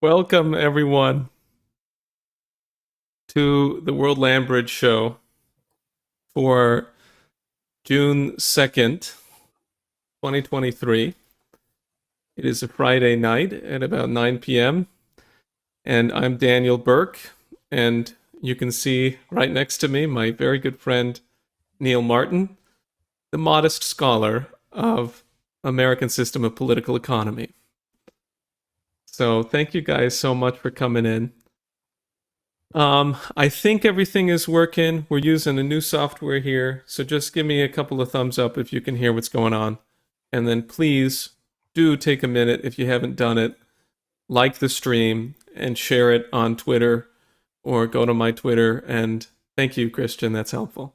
Welcome, everyone, to the World Land Bridge Show for June 2nd, 2023. It is a Friday night at about 9 p.m., and I'm Daniel Burke, and you can see right next to me my very good friend Neil Martin, the modest scholar of American system of political economy. So thank you guys so much for coming in. I think everything is working. We're using a new software here, so just give me a couple of thumbs up if you can hear what's going on. And then please do take a minute, if you haven't done it, like the stream and share it on Twitter, or go to my Twitter and thank you, Christian, that's helpful,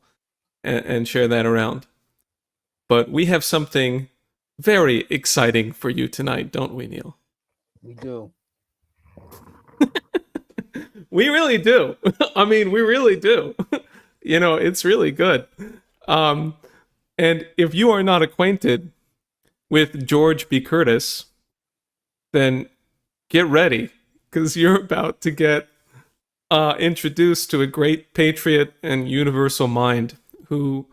and share that around. But we have something very exciting for you tonight, don't we, Neil? We do. We really do. I mean, we really do. You know, it's really good. And if you are not acquainted with George B. Curtis, then get ready, because you're about to get introduced to a great patriot and universal mind who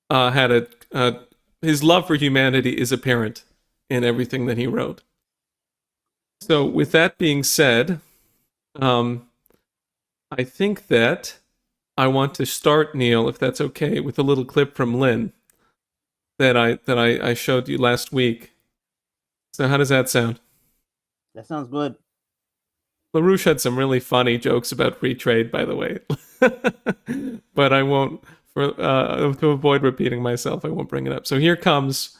had his love for humanity is apparent in everything that he wrote. So with that being said, I think that I want to start, Neil, if that's okay, with a little clip from Lynn that I showed you last week. So how does that sound? That sounds good. LaRouche had some really funny jokes about free trade, by the way. But I won't, to avoid repeating myself, I won't bring it up. So here comes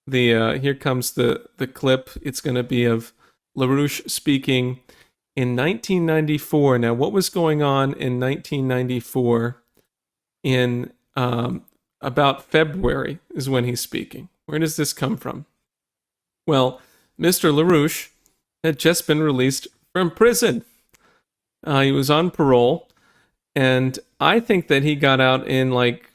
the clip. It's going to be of LaRouche speaking in 1994. Now, what was going on in 1994? In about February is when he's speaking. Where does this come from? Well, Mr. LaRouche had just been released from prison. He was on parole, and I think that he got out in like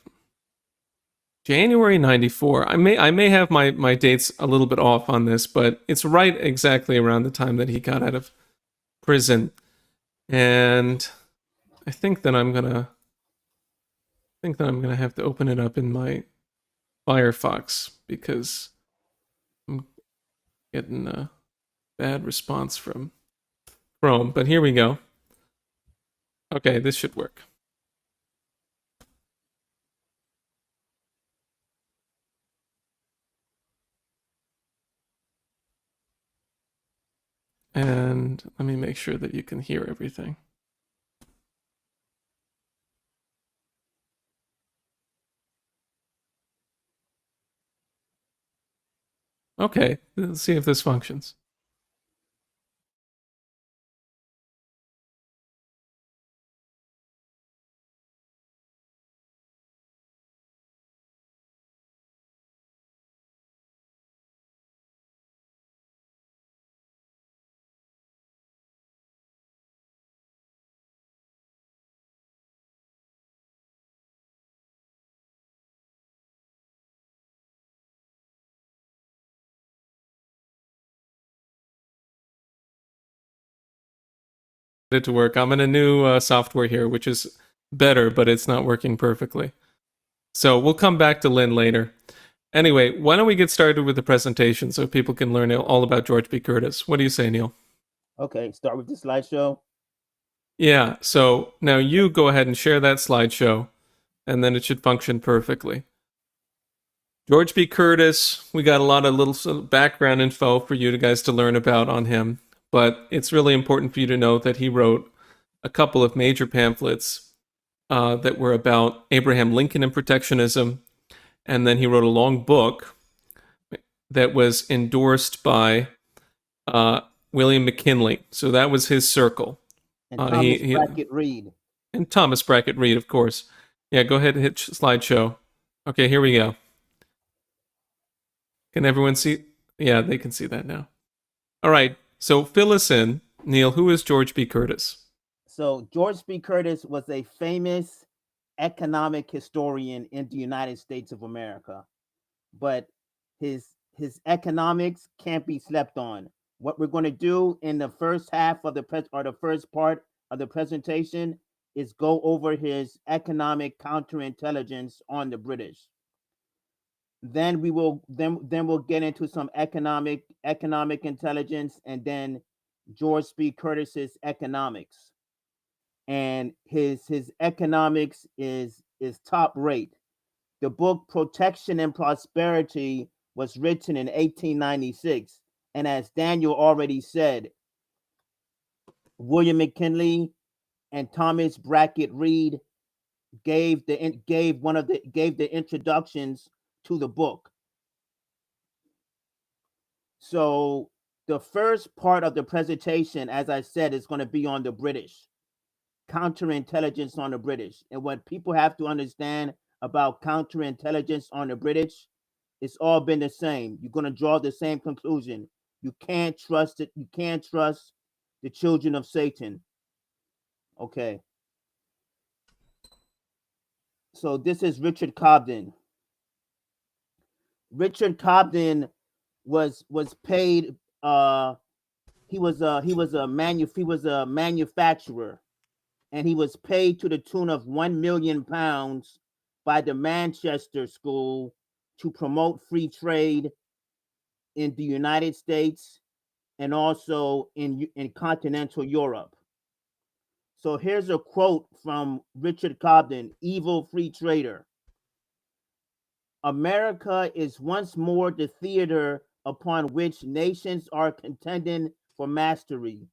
January 94. I may have my dates a little bit off on this, but it's right exactly around the time that he got out of prison. And I think that I'm gonna have to open it up in my Firefox, because I'm getting a bad response from Chrome. But here we go. Okay, this should work. And let me make sure that you can hear everything. Okay, let's see if this functions. It to work. I'm in a new software here, which is better, but it's not working perfectly. So we'll come back to Lynn later. Anyway, why don't we get started with the presentation so people can learn all about George B. Curtis? What do you say, Neil? Okay, start with the slideshow. Yeah, so now you go ahead and share that slideshow, and then it should function perfectly. George B. Curtis, we got a lot of little background info for you guys to learn about on him, but it's really important for you to know that he wrote a couple of major pamphlets that were about Abraham Lincoln and protectionism, and then he wrote a long book that was endorsed by William McKinley. So that was his circle. And Thomas Brackett Reed. And Thomas Brackett Reed, of course. Yeah, go ahead and hit slideshow. Okay, here we go. Can everyone see? Yeah, they can see that now. All right, so fill us in. Neil, who is George B. Curtis? So George B. Curtis was a famous economic historian in the United States of America. But his his economics can't be slept on. What we're going to do in the first half of the the first part of the presentation is go over his economic counterintelligence on the British. Then we'll get into some economic intelligence, and then George B. Curtis's economics. And his economics is top rate. The book Protection and Prosperity was written in 1896, and as Daniel already said, William McKinley and Thomas Brackett Reed gave the introductions to the book. So the first part of the presentation, as I said, is going to be on the British, counterintelligence on the British. And what people have to understand about counterintelligence on the British, it's all been the same. You're going to draw the same conclusion. You can't trust it. You can't trust the children of Satan. Okay. So this is Richard Cobden. Richard Cobden was paid. He was a manufacturer, and he was paid to the tune of £1 million by the Manchester School to promote free trade in the United States and also in continental Europe. So here's a quote from Richard Cobden, evil free trader. America is once more the theater upon which nations are contending for mastery.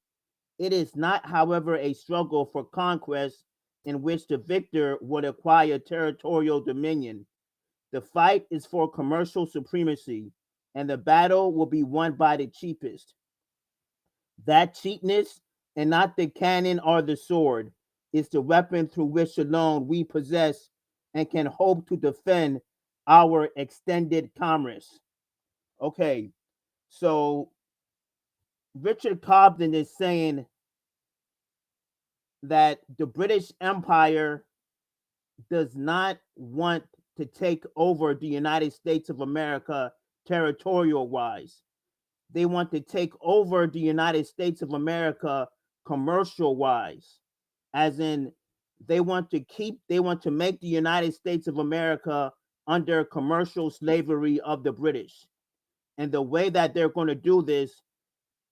It is not, however, a struggle for conquest in which the victor would acquire territorial dominion. The fight is for commercial supremacy, and the battle will be won by the cheapest. That cheapness, and not the cannon or the sword, is the weapon through which alone we possess and can hope to defend our extended commerce. Okay, so Richard Cobden is saying that the British Empire does not want to take over the United States of America territorial wise. They want to take over the United States of America commercial wise, as in they want to make the United States of America under commercial slavery of the British. And the way that they're going to do this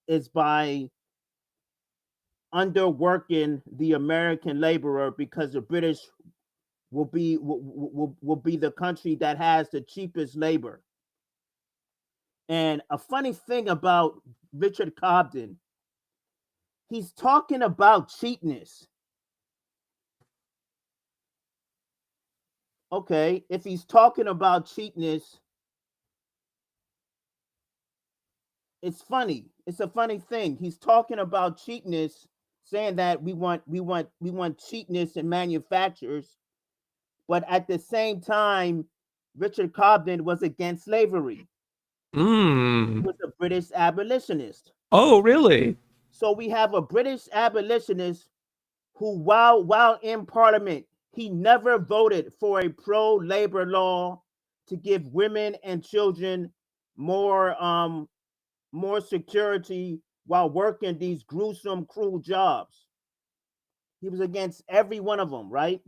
is by underworking the American laborer, because the British will be the country that has the cheapest labor. And a funny thing about Richard Cobden, he's talking about cheapness. Okay, if he's talking about cheapness, it's funny. It's a funny thing. He's talking about cheapness, saying that we want cheapness in manufacturers, but at the same time, Richard Cobden was against slavery. He was a British abolitionist. Oh, really? So we have a British abolitionist who, while in Parliament, he never voted for a pro-labor law to give women and children more security while working these gruesome, cruel jobs. He was against every one of them, right?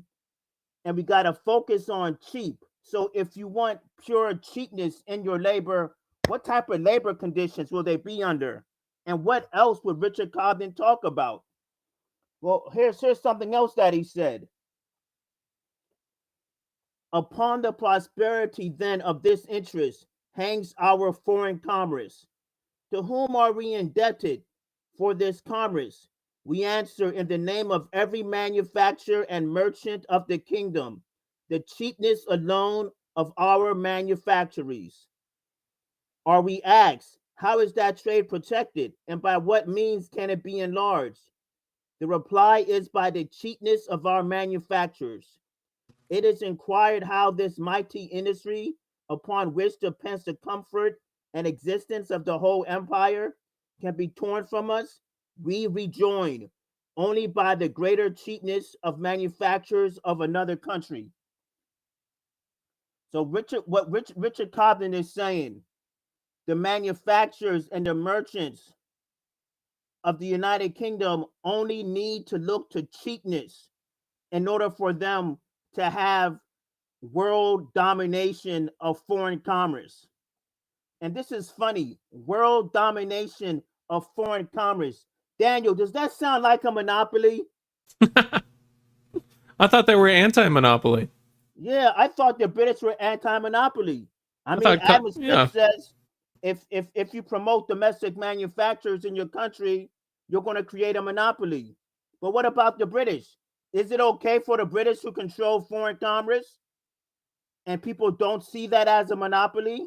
And we got to focus on cheap. So if you want pure cheapness in your labor, what type of labor conditions will they be under? And what else would Richard Cobden talk about? Well, here's something else that he said. Upon the prosperity then of this interest hangs our foreign commerce. To whom are we indebted for this commerce? We answer in the name of every manufacturer and merchant of the kingdom, the cheapness alone of our manufactories. Are we asked, how is that trade protected, and by what means can it be enlarged? The reply is by the cheapness of our manufacturers. It is inquired how this mighty industry, upon which depends the comfort and existence of the whole empire, can be torn from us. We rejoin, only by the greater cheapness of manufacturers of another country. So Richard Cobden is saying, the manufacturers and the merchants of the United Kingdom only need to look to cheapness in order for them to have world domination of foreign commerce. And this is funny, world domination of foreign commerce. Daniel, does that sound like a monopoly? I thought they were anti-monopoly. Yeah, I thought the British were anti-monopoly. I I mean, thought, Adam Smith yeah. says if you promote domestic manufacturers in your country, you're going to create a monopoly. But what about the British? Is it okay for the British to control foreign commerce and people don't see that as a monopoly,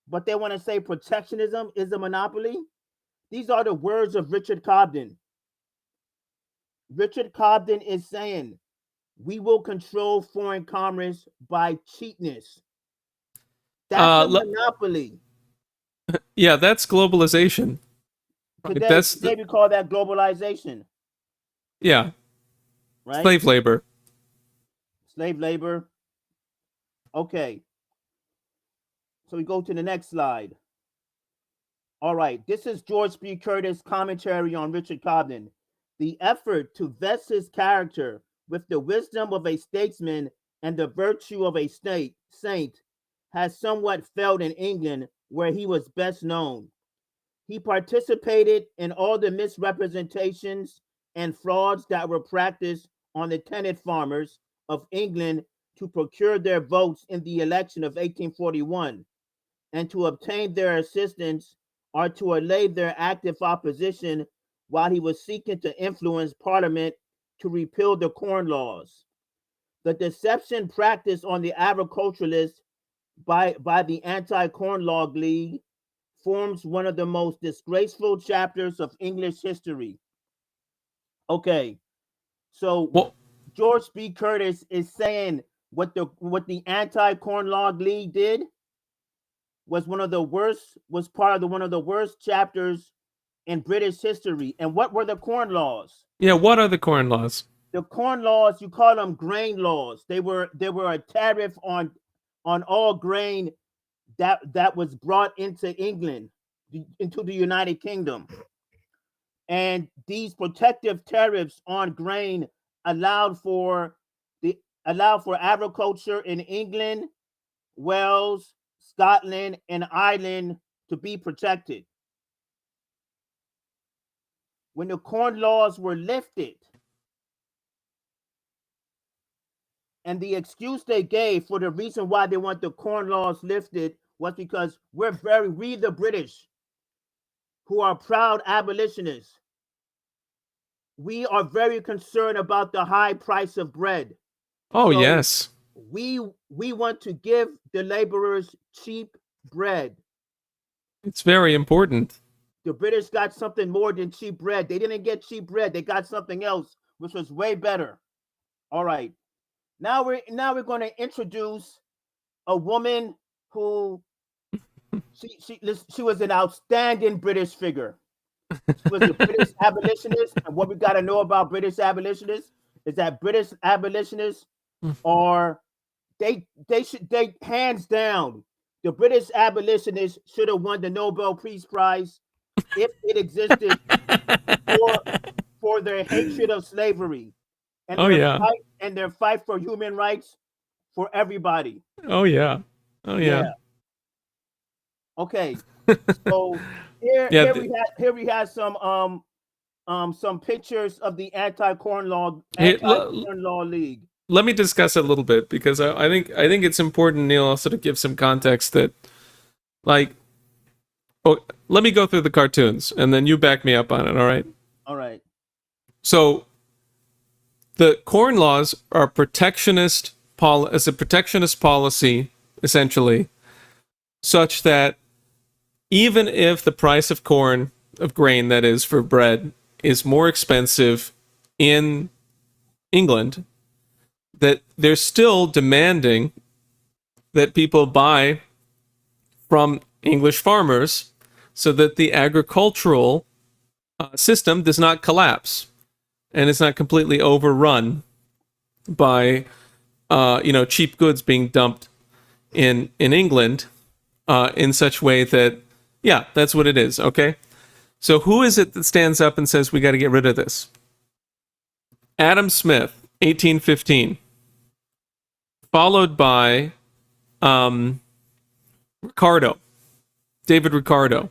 but they want to say protectionism is a monopoly? These are the words of Richard Cobden. Richard Cobden is saying we will control foreign commerce by cheapness. That's a monopoly. Yeah, that's globalization. Today we call that globalization. Yeah. Right? Slave labor. Slave labor. Okay. So we go to the next slide. All right. This is George B. Curtis' commentary on Richard Cobden. The effort to vest his character with the wisdom of a statesman and the virtue of a saint has somewhat failed in England, where he was best known. He participated in all the misrepresentations and frauds that were practiced on the tenant farmers of England to procure their votes in the election of 1841 and to obtain their assistance or to allay their active opposition while he was seeking to influence Parliament to repeal the Corn Laws. The deception practiced on the agriculturalists by the Anti-Corn Law League forms one of the most disgraceful chapters of English history. Okay, so George B. Curtis is saying what the Anti-Corn Law League did was part of one of the worst chapters in British history. And what were the Corn Laws? Yeah, what are the Corn Laws? The Corn Laws, you call them grain laws. They were a tariff on all grain that was brought into England, into the United Kingdom. And these protective tariffs on grain allowed for agriculture in England, Wales, Scotland, and Ireland to be protected. When the Corn Laws were lifted, and the excuse they gave for the reason why they want the Corn Laws lifted was because we the British, who are proud abolitionists, we are very concerned about the high price of bread. Oh, so yes. We want to give the laborers cheap bread. It's very important. The British got something more than cheap bread. They didn't get cheap bread. They got something else, which was way better. All right. Now we're going to introduce a woman who she was an outstanding British figure. She was a British abolitionist, and what we got to know about British abolitionists is that British abolitionists are they hands down, the British abolitionists should have won the Nobel Peace Prize if it existed for their hatred of slavery and their fight for human rights for everybody. Oh yeah. Okay, so here we have some pictures of the Anti-Corn Law League. Let me discuss it a little bit, because I think it's important, Neil, also to give some context that, let me go through the cartoons and then you back me up on it. All right. All right. So the Corn Laws are protectionist policy, essentially, such that even if the price of corn, of grain, that is, for bread, is more expensive in England, that they're still demanding that people buy from English farmers so that the agricultural system does not collapse and it's not completely overrun by cheap goods being dumped in England in such way that Yeah, that's what it is, okay? So who is it that stands up and says we got to get rid of this? Adam Smith, 1815. Followed by Ricardo, David Ricardo.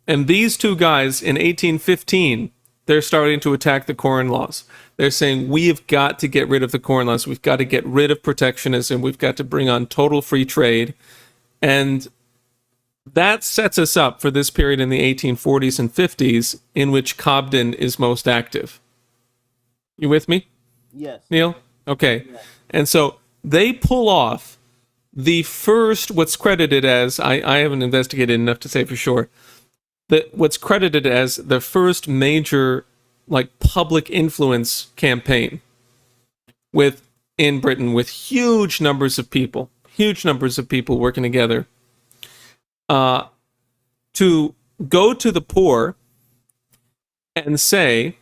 And these two guys in 1815, they're starting to attack the Corn Laws. They're saying, we've got to get rid of the Corn Laws. We've got to get rid of protectionism. We've got to bring on total free trade. And that sets us up for this period in the 1840s and 50s in which Cobden is most active. You with me? Yes. Neil? Okay. Yes. And so they pull off the first, what's credited as, I haven't investigated enough to say for sure, what's credited as the first major like public influence campaign in Britain, with huge numbers of people working together to go to the poor and say,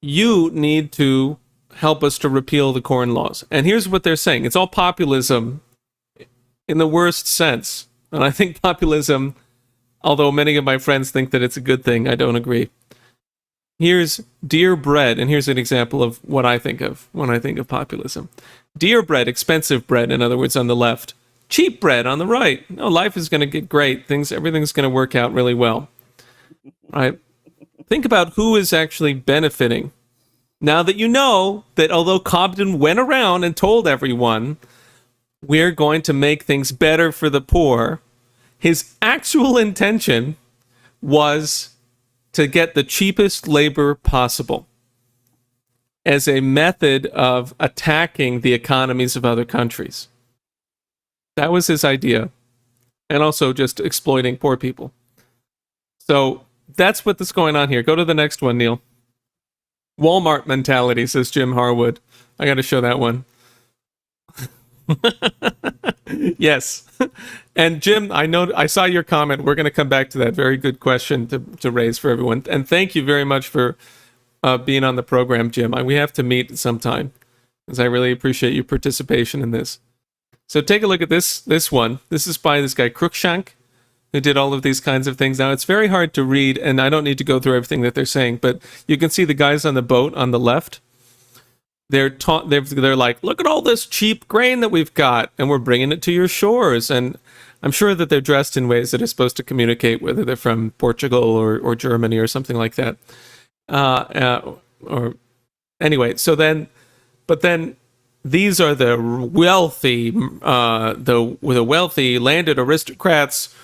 you need to help us to repeal the Corn Laws. And here's what they're saying. It's all populism in the worst sense. And I think populism, although many of my friends think that it's a good thing, I don't agree. Here's dear bread, and here's an example of what I think of when I think of populism. Dear bread, expensive bread, in other words, on the left. Cheap bread on the right. No, life is going to get great. Everything's going to work out really well. Right? Think about who is actually benefiting. Now that you know that although Cobden went around and told everyone, we're going to make things better for the poor, his actual intention was to get the cheapest labor possible as a method of attacking the economies of other countries. That was his idea. And also just exploiting poor people. So that's what's going on here. Go to the next one, Neil. Walmart mentality, says Jim Harwood. I got to show that one. Yes. And Jim, I saw your comment. We're going to come back to that. Very good question to raise for everyone. And thank you very much for being on the program, Jim. We have to meet sometime, because I really appreciate your participation in this. So take a look at this one. This is by this guy Cruikshank, who did all of these kinds of things. Now, it's very hard to read, and I don't need to go through everything that they're saying, but you can see the guys on the boat on the left. They're like, look at all this cheap grain that we've got, and we're bringing it to your shores. And I'm sure that they're dressed in ways that are supposed to communicate whether they're from Portugal or Germany or something like that. Or anyway, but then these are the wealthy, the wealthy landed aristocrats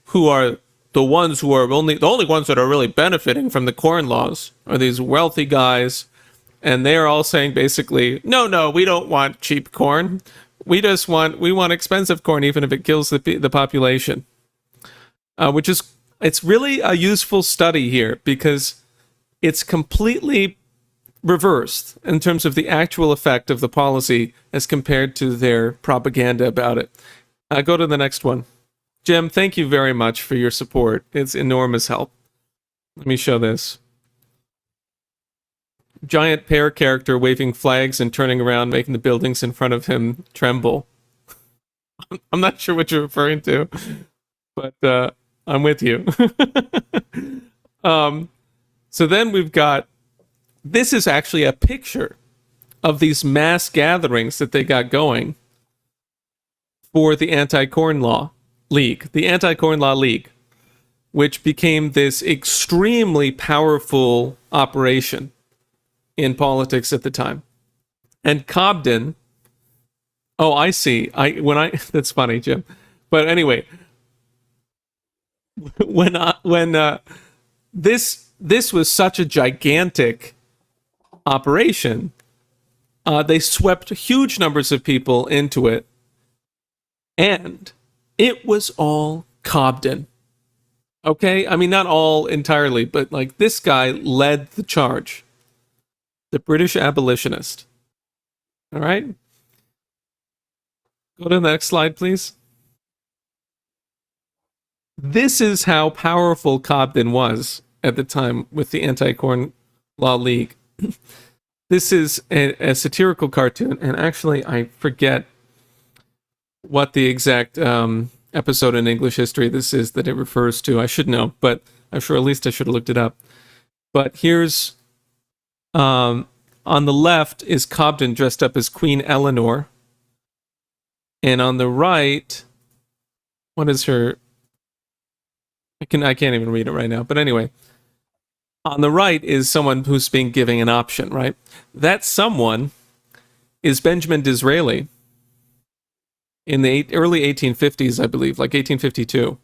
who are the ones who are the only ones that are really benefiting from the Corn Laws are these wealthy guys. And they're all saying basically, no, we don't want cheap corn. We want expensive corn, even if it kills the population. It's really a useful study here, because it's completely reversed in terms of the actual effect of the policy as compared to their propaganda about it. Go to the next one. Jim, thank you very much for your support. It's enormous help. Let me show this. Giant pear character waving flags and turning around, making the buildings in front of him tremble. I'm not sure what you're referring to, but I'm with you. So then we've got, this is actually a picture of these mass gatherings that they got going for the Anti-Corn Law League, which became this extremely powerful operation in politics at the time. And Cobden, I see. That's funny, Jim. But anyway, when this was such a gigantic operation, they swept huge numbers of people into it, and it was all Cobden. Okay? I mean, not all entirely, but like this guy led the charge. The British abolitionist. All right? Go to the next slide, please. This is how powerful Cobden was at the time with the Anti-Corn Law League. This is a satirical cartoon, and actually I forget what the exact episode in English history this is that it refers to. I should know, but I'm sure at least I should have looked it up. But here's on the left is Cobden dressed up as Queen Eleanor, and on the right, what is her? I can't even read it right now. But anyway, on the right is someone who's being given an option. Right, that someone is Benjamin Disraeli in the early 1850s, I believe, like 1852.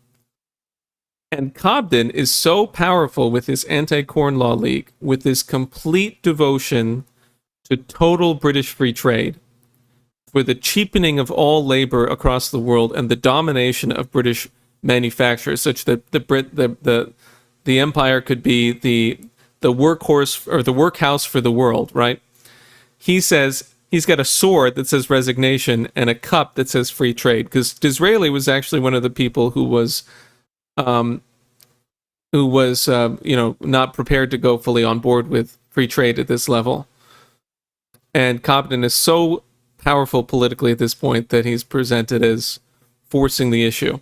And Cobden is so powerful with his Anti-Corn Law League, with his complete devotion to total British free trade, for the cheapening of all labor across the world and the domination of British manufacturers, such that the empire could be the workhorse or the workhouse for the world, right? He says he's got a sword that says resignation and a cup that says free trade, because Disraeli was actually one of the people who was not prepared to go fully on board with free trade at this level. And Cobden is so powerful politically at this point that he's presented as forcing the issue.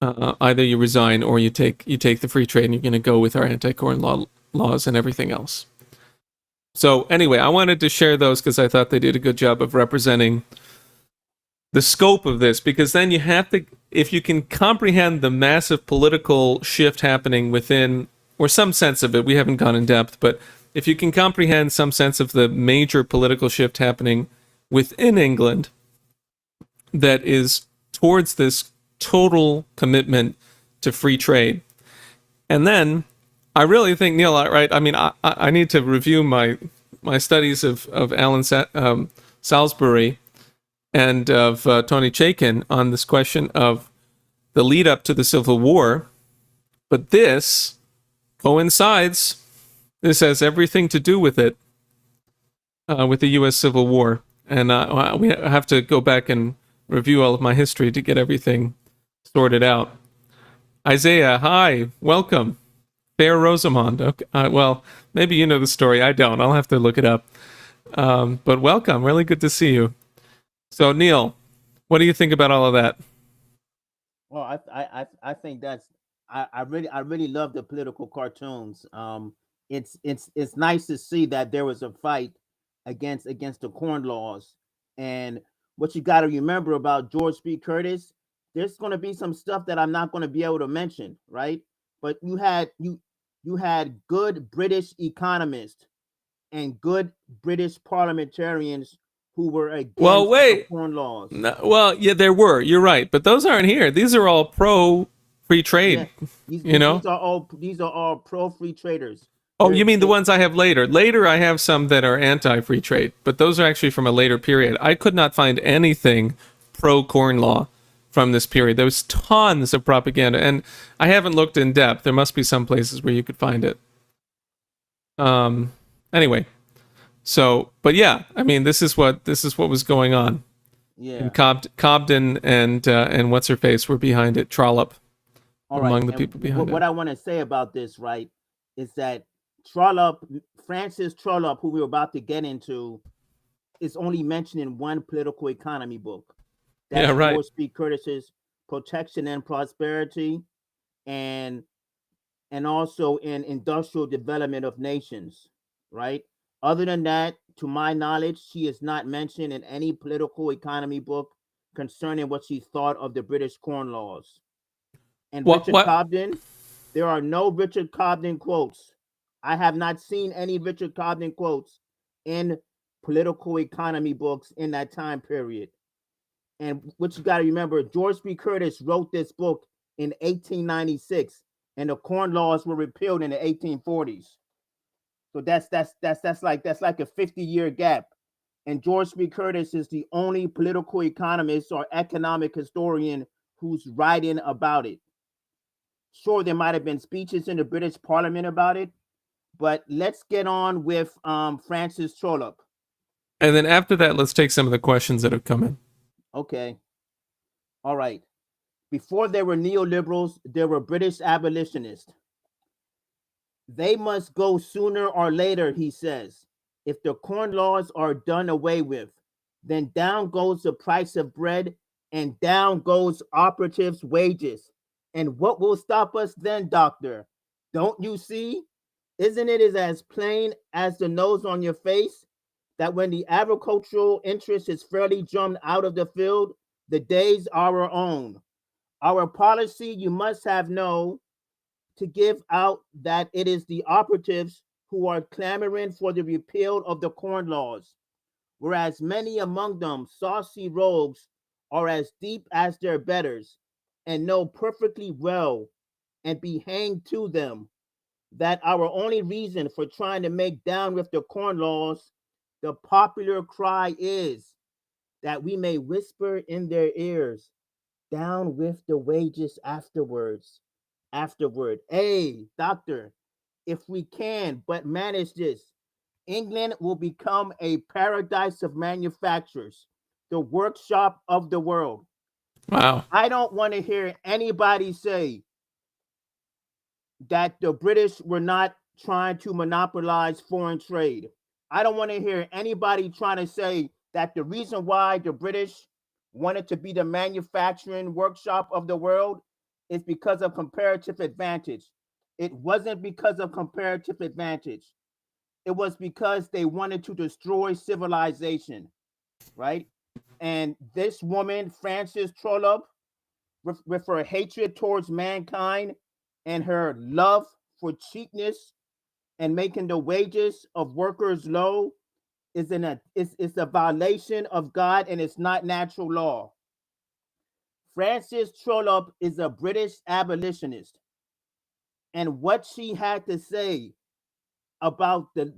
Either you resign or you take the free trade and you're going to go with our anti-corn laws and everything else. So anyway, I wanted to share those because I thought they did a good job of representing the scope of this, because then you have to, if you can comprehend the massive political shift happening within, or some sense of it, we haven't gone in depth, but if you can comprehend some sense of the major political shift happening within England that is towards this total commitment to free trade. And then I really think, Neil, right? I mean, I need to review my studies of Alan Salisbury and of Tony Chaikin on this question of the lead up to the Civil War. But this coincides. This has everything to do with it, with the U.S. Civil War. And we have to go back and review all of my history to get everything sorted out. Isaiah, hi, welcome. Fair Rosamond. Okay, well, maybe you know the story. I don't. I'll have to look it up. But welcome. Really good to see you. So, Neil, what do you think about all of that? Well, I think that's I really love the political cartoons. It's nice to see that there was a fight against the corn laws. And what you got to remember about George B. Curtis, there's going to be some stuff that I'm not going to be able to mention, right? But you had good British economists and good British parliamentarians who were against the corn laws. No, well, yeah, there were. You're right, but those aren't here. These are all pro free trade. Yeah, these are all pro free traders. Oh, you mean the ones I have later? Later, I have some that are anti-free trade, but those are actually from a later period. I could not find anything pro-corn law from this period. There was tons of propaganda, and I haven't looked in depth. There must be some places where you could find it. Anyway, so, but yeah, I mean, this is what was going on. Yeah. And Cobden and what's her face were behind it. Trollope, among the people behind it. What I want to say about this, right, is that Trollope, Francis Trollope, who we're about to get into, is only mentioned in one political economy book. That's George B. Curtis's Protection and Prosperity, and also in Industrial Development of Nations, right? Other than that, to my knowledge, she is not mentioned in any political economy book concerning what she thought of the British Corn Laws. And Richard Cobden, there are no Richard Cobden quotes. I have not seen any Richard Cobden quotes in political economy books in that time period. And what you got to remember, George B. Curtis wrote this book in 1896, and the corn laws were repealed in the 1840s. So that's like a 50-year gap. And George B. Curtis is the only political economist or economic historian who's writing about it. Sure, there might have been speeches in the British Parliament about it, but let's get on with Francis Trollope. And then after that, let's take some of the questions that have come in. Okay. All right. Before there were neoliberals, there were British abolitionists. They must go sooner or later, he says. If the corn laws are done away with, then down goes the price of bread and down goes operatives' wages. And what will stop us then, doctor? Don't you see? Isn't it as plain as the nose on your face that when the agricultural interest is fairly drummed out of the field, the days are our own? Our policy, you must have known, to give out that it is the operatives who are clamoring for the repeal of the corn laws, whereas many among them, saucy rogues, are as deep as their betters, and know perfectly well, and be hanged to them, that our only reason for trying to make down with the corn laws, the popular cry is that we may whisper in their ears, down with the wages afterwards. Afterward, hey, doctor, if we can but manage this, England will become a paradise of manufacturers, the workshop of the world. Wow. I don't want to hear anybody say that the British were not trying to monopolize foreign trade. I don't want to hear anybody trying to say that the reason why the British wanted to be the manufacturing workshop of the world is because of comparative advantage. It wasn't because of comparative advantage. It was because they wanted to destroy civilization, right? And this woman, Frances Trollope, with her hatred towards mankind and her love for cheapness and making the wages of workers low, is a violation of God, and it's not natural law. Frances Trollope is a British abolitionist, and what she had to say about the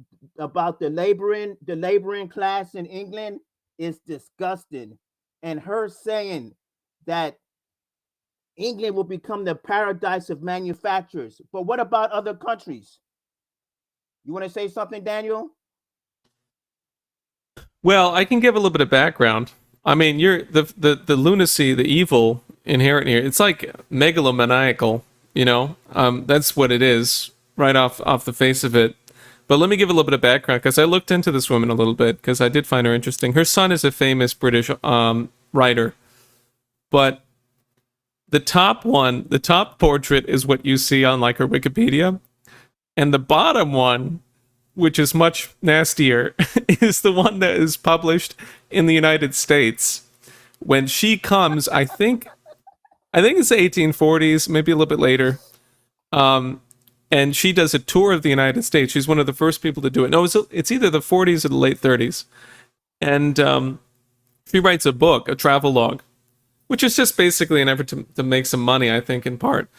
laboring class in England is disgusting. And her saying that England will become the paradise of manufacturers. But what about other countries? You want to say something, Daniel? Well, I can give a little bit of background. I mean, you're the lunacy, the evil inherent here. It's like megalomaniacal, you know. That's what it is, right off the face of it. But let me give a little bit of background because I looked into this woman a little bit because I did find her interesting. Her son is a famous British writer, but the top portrait is what you see on like her Wikipedia, and the bottom one, which is much nastier, is the one that is published in the United States. When she comes, I think it's the 1840s, maybe a little bit later. And she does a tour of the United States. She's one of the first people to do it. No, it's either the 40s or the late 30s. And she writes a book, a travel log, which is just basically an effort to make some money, I think, in part.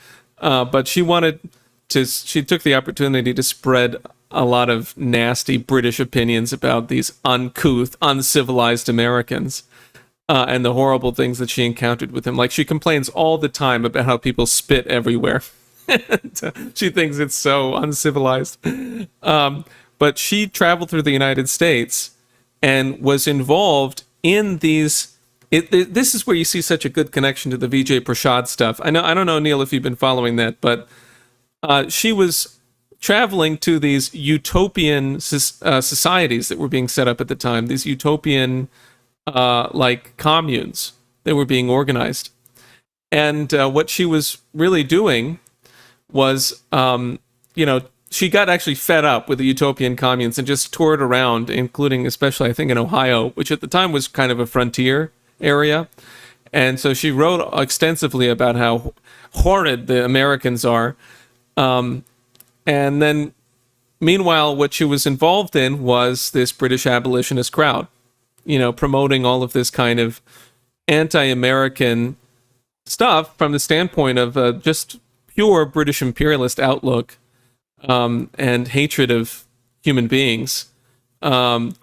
But she took the opportunity to spread a lot of nasty British opinions about these uncouth, uncivilized Americans. And the horrible things that she encountered with him. Like, she complains all the time about how people spit everywhere. She thinks it's so uncivilized. But she traveled through the United States and was involved in these. This is where you see such a good connection to the Vijay Prashad stuff. I don't know, Neil, if you've been following that, but she was traveling to these utopian societies that were being set up at the time. These utopian like communes that were being organized. And what she was really doing was, she got actually fed up with the utopian communes and just toured around, including especially, I think, in Ohio, which at the time was kind of a frontier area. And so she wrote extensively about how horrid the Americans are. And then, meanwhile, what she was involved in was this British abolitionist crowd, promoting all of this kind of anti-American stuff from the standpoint of just pure British imperialist outlook and hatred of human beings. Like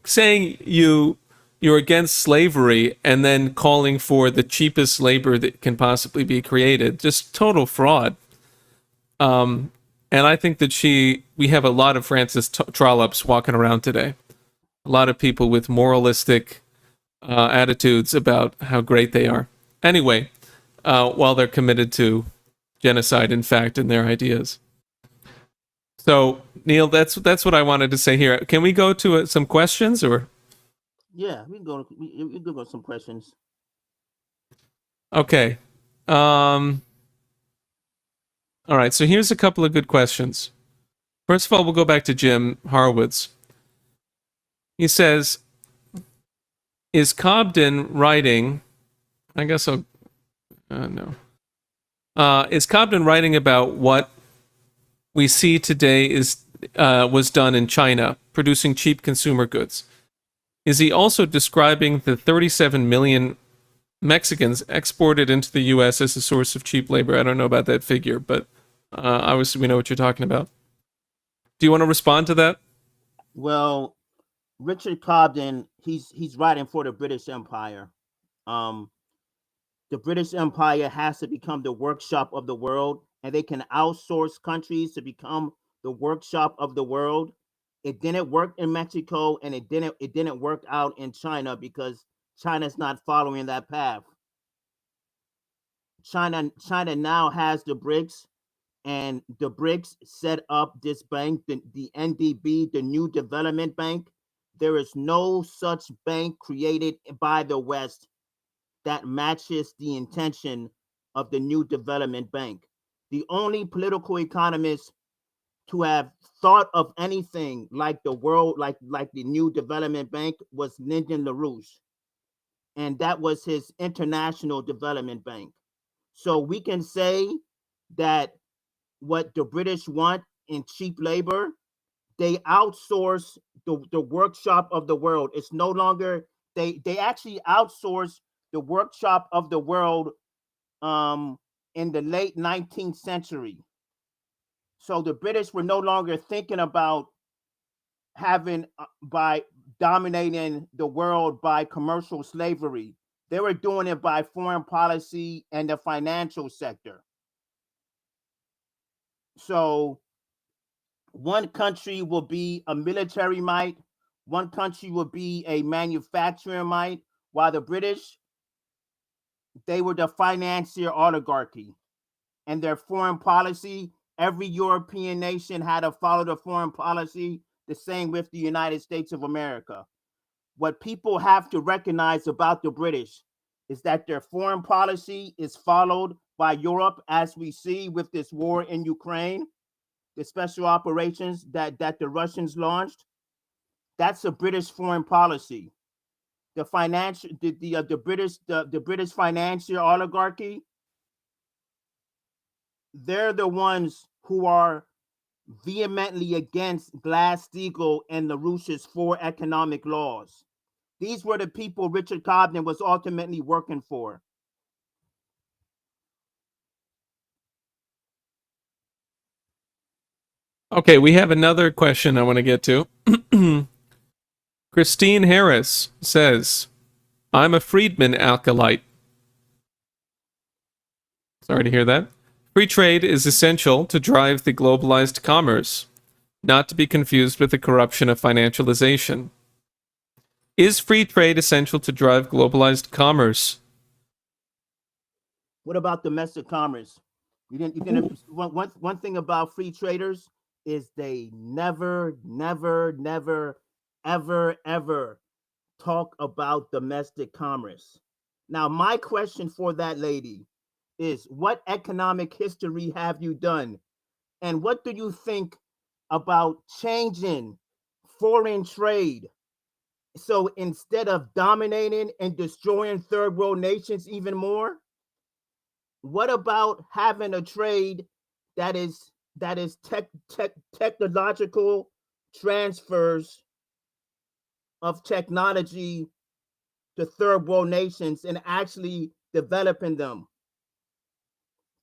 saying you're against slavery and then calling for the cheapest labor that can possibly be created. Just total fraud. And I think that we have a lot of Frances Trollops walking around today. A lot of people with moralistic attitudes about how great they are. Anyway, while they're committed to genocide, in fact, in their ideas. So, Neil, that's what I wanted to say here. Can we go to some questions, or? Yeah, we can go some questions. Okay. All right. So here's a couple of good questions. First of all, we'll go back to Jim Horowitz. He says, "Is Cobden writing?" I guess I'll no. Is Cobden writing about what we see today was done in China, producing cheap consumer goods? Is he also describing the 37 million Mexicans exported into the U.S. as a source of cheap labor? I don't know about that figure, but obviously we know what you're talking about. Do you want to respond to that? Well, Richard Cobden, he's writing for the British Empire. Um, the British Empire has to become the workshop of the world, and they can outsource countries to become the workshop of the world. It didn't work in Mexico, and it didn't work out in China because China's not following that path. China now has the BRICS, and the BRICS set up this bank, the NDB, the New Development Bank. There is no such bank created by the West that matches the intention of the New Development Bank. The only political economist to have thought of anything like the world, like the New Development Bank, was Lyndon LaRouche, and that was his International Development Bank. So we can say that what the British want in cheap labor, they outsource the workshop of the world. It's no longer, they actually outsource the workshop of the world um, in the late 19th century. So the British were no longer thinking about having by dominating the world by commercial slavery. They were doing it by foreign policy and the financial sector. So one country will be a military might, one country will be a manufacturing might, while the British, they were the financier oligarchy. And their foreign policy, every European nation had to follow the foreign policy, the same with the United States of America. What people have to recognize about the British is that their foreign policy is followed by Europe, as we see with this war in Ukraine, the special operations that the Russians launched. That's a British foreign policy. The financial, the British financial oligarchy, they're the ones who are vehemently against Glass-Steagall and LaRouche's four economic laws. These were the people Richard Cobden was ultimately working for. Okay, we have another question I want to get to. Christine Harris says, "I'm a freedman acolyte." Sorry to hear that. "Free trade is essential to drive the globalized commerce, not to be confused with the corruption of financialization. Is free trade essential to drive globalized commerce?" What about domestic commerce? One thing about free traders is they never, never, never, ever, ever talk about domestic commerce. Now, my question for that lady is, what economic history have you done? And what do you think about changing foreign trade? So instead of dominating and destroying third world nations even more, what about having a trade that is technological transfers of technology to third world nations and actually developing them?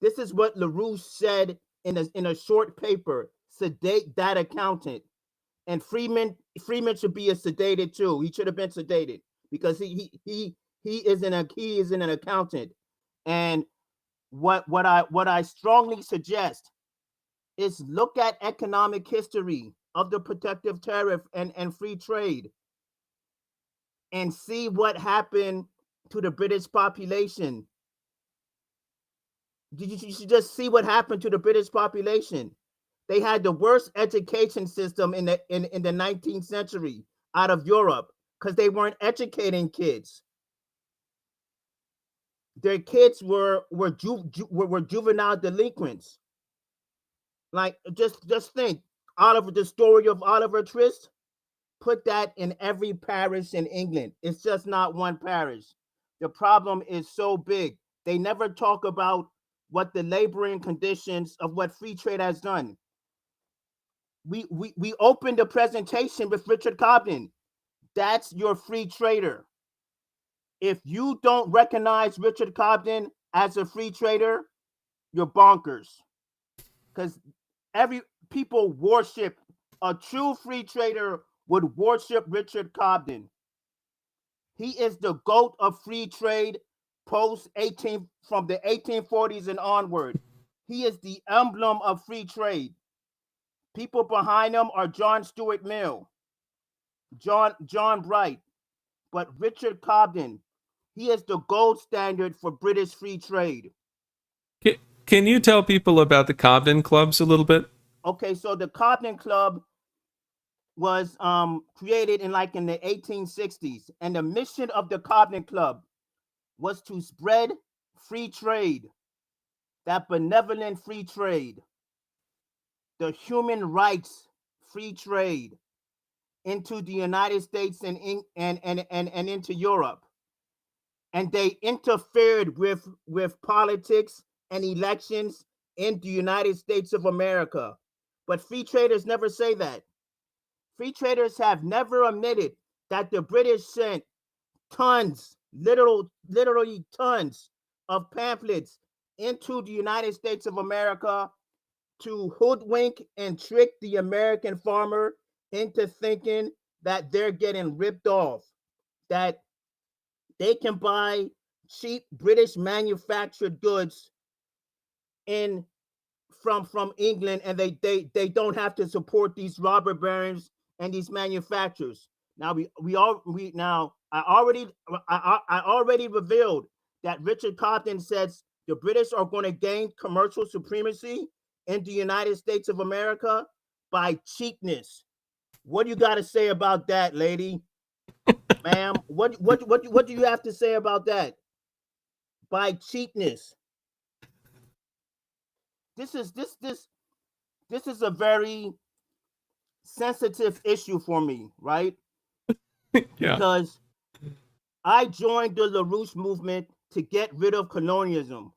This is what LaRouche said in a short paper, sedate that accountant. And Freeman should be a sedated too. He should have been sedated because he isn't an accountant. And what I strongly suggest is look at economic history of the protective tariff and free trade and see what happened to the British population. You should just see what happened to the British population. They had the worst education system in the 19th century out of Europe. because they weren't educating kids. Their kids were juvenile delinquents. Like just think, Oliver, the story of Oliver Twist. Put that in every parish in England. It's just not one parish. The problem is so big. They never talk about what the laboring conditions of what free trade has done. We opened the presentation with Richard Cobden. That's your free trader. If you don't recognize Richard Cobden as a free trader, you're bonkers. Because every people worship a true free trader would worship Richard Cobden. He is the GOAT of free trade post 18 from the 1840s and onward. He is the emblem of free trade. People behind him are John Stuart Mill, John Bright, but Richard Cobden, he is the gold standard for British free trade. Can you tell people about the Cobden clubs a little bit? Okay, so the Cobden Club was created in the 1860s, and the mission of the Cobden Club was to spread free trade, that benevolent free trade, the human rights free trade into the United States and into Europe. And they interfered with politics and elections in the United States of America. But free traders never say that. Free traders have never admitted that the British sent tons, literally tons of pamphlets into the United States of America to hoodwink and trick the American farmer into thinking that they're getting ripped off, that they can buy cheap British manufactured goods in from England, and they don't have to support these robber barons and these manufacturers. Now I already revealed that Richard Cobden says the British are going to gain commercial supremacy in the United States of America by cheapness. What do you got to say about that, lady? Ma'am, what do you have to say about that? By cheapness. This is a very sensitive issue for me, right? Yeah. Because I joined the LaRouche movement to get rid of colonialism,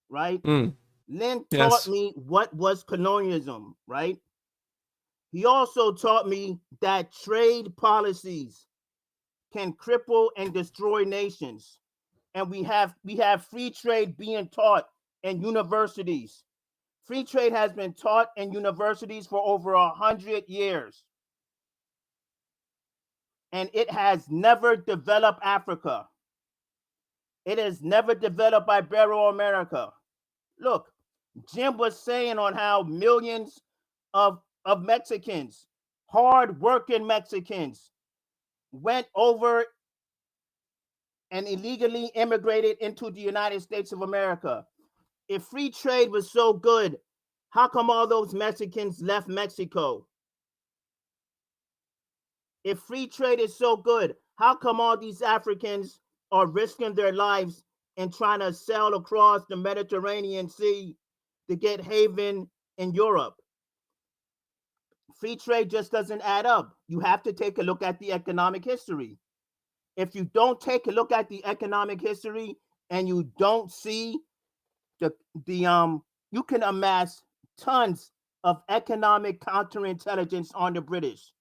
right? Lynn taught Yes. me what was colonialism, right? He also taught me that trade policies can cripple and destroy nations. And we have free trade being taught in universities. Free trade has been taught in universities for over 100 years. And it has never developed Africa. It has never developed Ibero-America. Look, Jim was saying on how millions of Mexicans, hard-working Mexicans, went over and illegally immigrated into the United States of America. If free trade was so good, how come all those Mexicans left Mexico? If free trade is so good, how come all these Africans are risking their lives and trying to sail across the Mediterranean Sea to get haven in Europe? Free trade just doesn't add up. You have to take a look at the economic history. If you don't take a look at the economic history and you don't see the you can amass tons of economic counterintelligence on the British.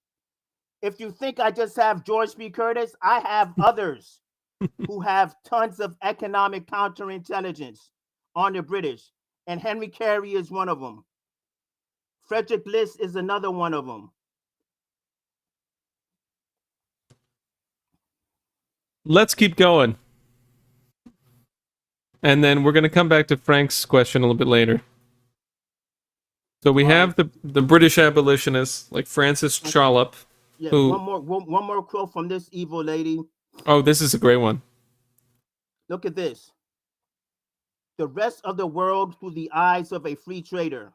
If you think I just have George B. Curtis, I have others who have tons of economic counterintelligence on the British, and Henry Carey is one of them. Frederick List is another one of them. Let's keep going. And then we're going to come back to Frank's question a little bit later. So we have the British abolitionists like Francis Trollope. Yeah, who, one more quote from this evil lady. Oh, this is a great one. Look at this. The rest of the world through the eyes of a free trader.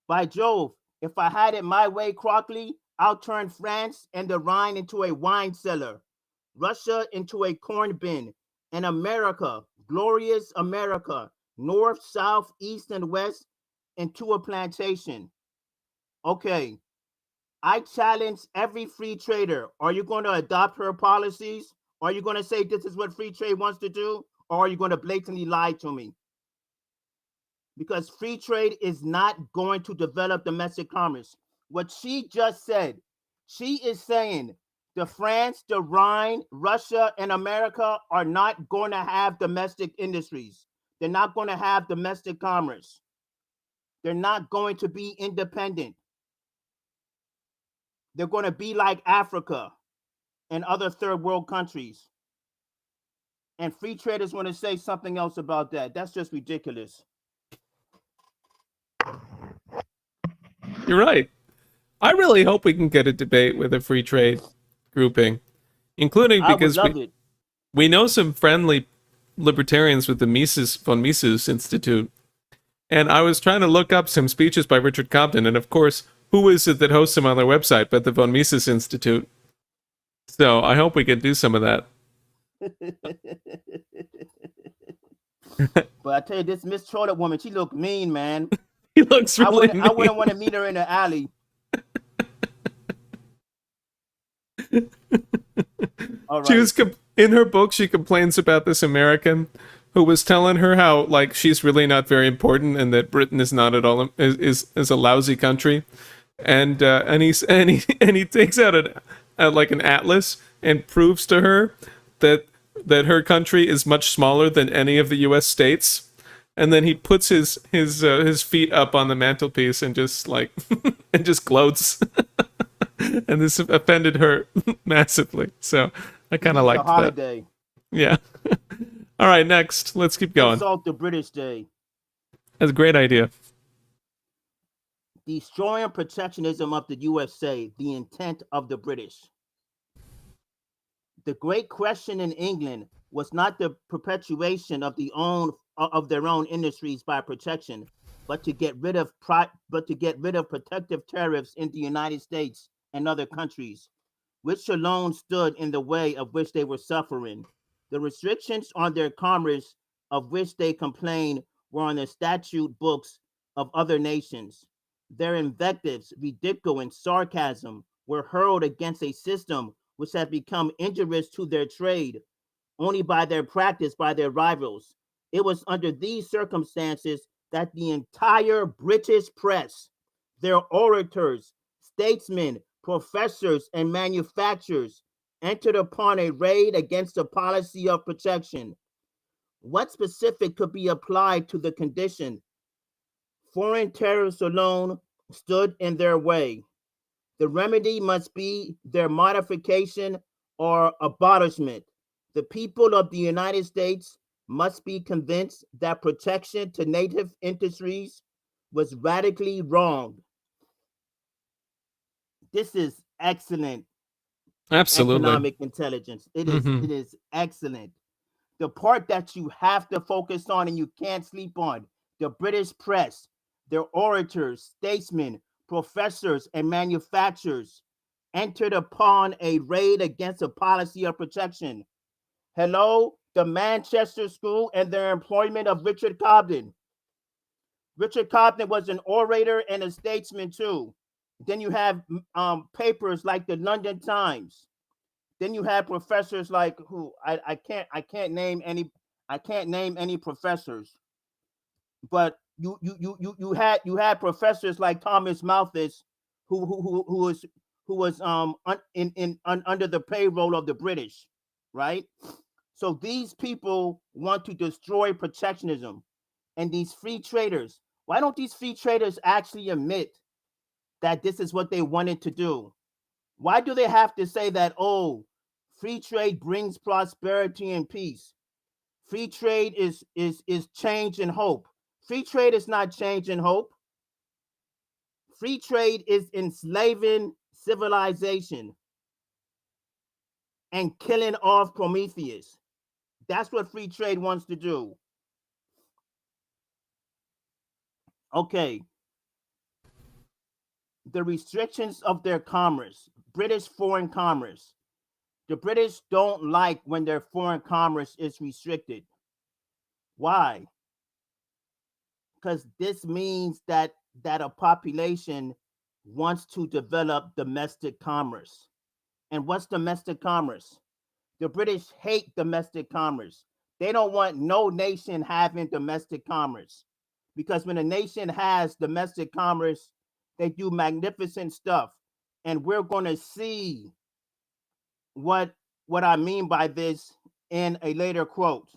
By Jove, if I had it my way, Crockley, I'll turn France and the Rhine into a wine cellar, Russia into a corn bin, and America, glorious America, north, south, east, and west, into a plantation. Okay, I challenge every free trader. Are you going to adopt her policies? Are you going to say this is what free trade wants to do? Or are you going to blatantly lie to me? Because free trade is not going to develop domestic commerce. What she just said, she is saying the France, the Rhine, Russia, and America are not going to have domestic industries. They're not going to have domestic commerce. They're not going to be independent. They're going to be like Africa and other third world countries. And free traders want to say something else about that. That's just ridiculous. You're right. I really hope we can get a debate with a free trade grouping, including I would because love it. we know some friendly libertarians with the Mises von Mises Institute. And I was trying to look up some speeches by Richard Cobden, and of course, who is it that hosts them on their website but the von Mises Institute? So I hope we can do some of that. But I tell you, this Miss Trollope woman, she look mean, man. He looks really mean. I wouldn't want to meet her in the alley. All right. She was in her book. She complains about this American who was telling her how like she's really not very important and that Britain is not at all is a lousy country, and he takes out like an atlas and proves to her that her country is much smaller than any of the U.S. states, and then he puts his feet up on the mantelpiece and just like and just gloats. And this offended her massively. So I kind of liked that. Day. Yeah. All right, next. Let's keep going. Insult the British Day. That's a great idea. Destroying protectionism of the USA, the intent of the British. The great question in England was not the perpetuation of their own industries by protection, but to get rid of protective tariffs in the United States and other countries, which alone stood in the way of which they were suffering. The restrictions on their commerce of which they complained were on the statute books of other nations. Their invectives, ridicule, and sarcasm were hurled against a system which had become injurious to their trade only by their practice by their rivals. It was under these circumstances that the entire British press, their orators, statesmen, professors, and manufacturers entered upon a raid against the policy of protection. What specific could be applied to the condition? Foreign tariffs alone stood in their way. The remedy must be their modification or abolishment. The people of the United States must be convinced that protection to native industries was radically wrong. This is excellent. Absolutely. Economic intelligence. It is excellent. The part that you have to focus on and you can't sleep on, the British press, their orators, statesmen, professors, and manufacturers entered upon a raid against a policy of protection. Hello, the Manchester School and their employment of Richard Cobden. Richard Cobden was an orator and a statesman too. Then you have papers like the London Times. Then you have professors like who I can't name any professors, but you had professors like Thomas Malthus who was under the payroll of the British, right? So these people want to destroy protectionism, and these free traders. Why don't these free traders actually admit that this is what they wanted to do? Why do they have to say that, oh, free trade brings prosperity and peace? Free trade is change and hope. Free trade is not change and hope. Free trade is enslaving civilization and killing off Prometheus. That's what free trade wants to do. Okay. the restrictions of their commerce, British foreign commerce. The British don't like when their foreign commerce is restricted. Why? Because this means that a population wants to develop domestic commerce. And what's domestic commerce? The British hate domestic commerce. They don't want no nation having domestic commerce, because when a nation has domestic commerce, they do magnificent stuff. And we're going to see what I mean by this in a later quote.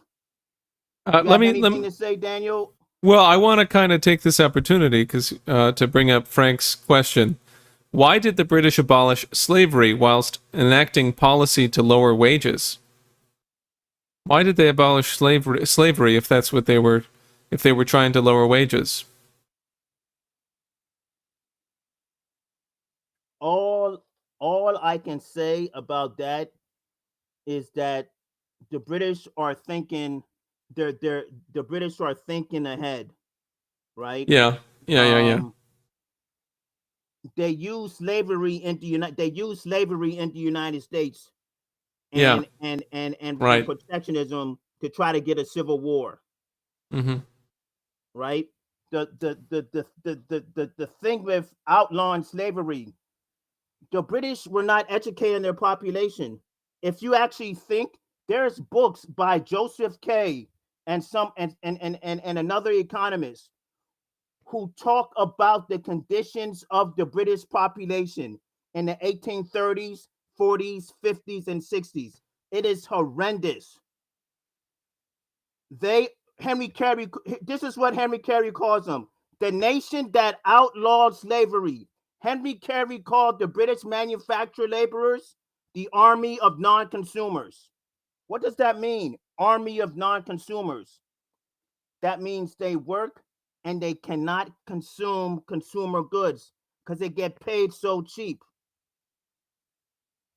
You Let have me anything to say, Daniel? Well, I want to kind of take this opportunity because to bring up Frank's question. Why did the British abolish slavery whilst enacting policy to lower wages? Why did they abolish slavery if that's what they were, if they were trying to lower wages? All I can say about that is that the British are thinking the British are thinking ahead, right? Yeah, yeah. They use slavery in the United States Yeah, and right. protectionism to try to get a civil war, Mm-hmm. right? The thing with outlawing slavery, the British were not educating their population. If you actually think, there's books by Joseph Carey and another economist who talk about the conditions of the British population in the 1830s, 40s, 50s, and 60s. It is horrendous. Henry Carey, this is what Henry Carey calls them: the nation that outlawed slavery. Henry Carey called the British manufactured laborers the army of non-consumers. What does that mean? Army of non-consumers. That means they work and they cannot consume consumer goods because they get paid so cheap.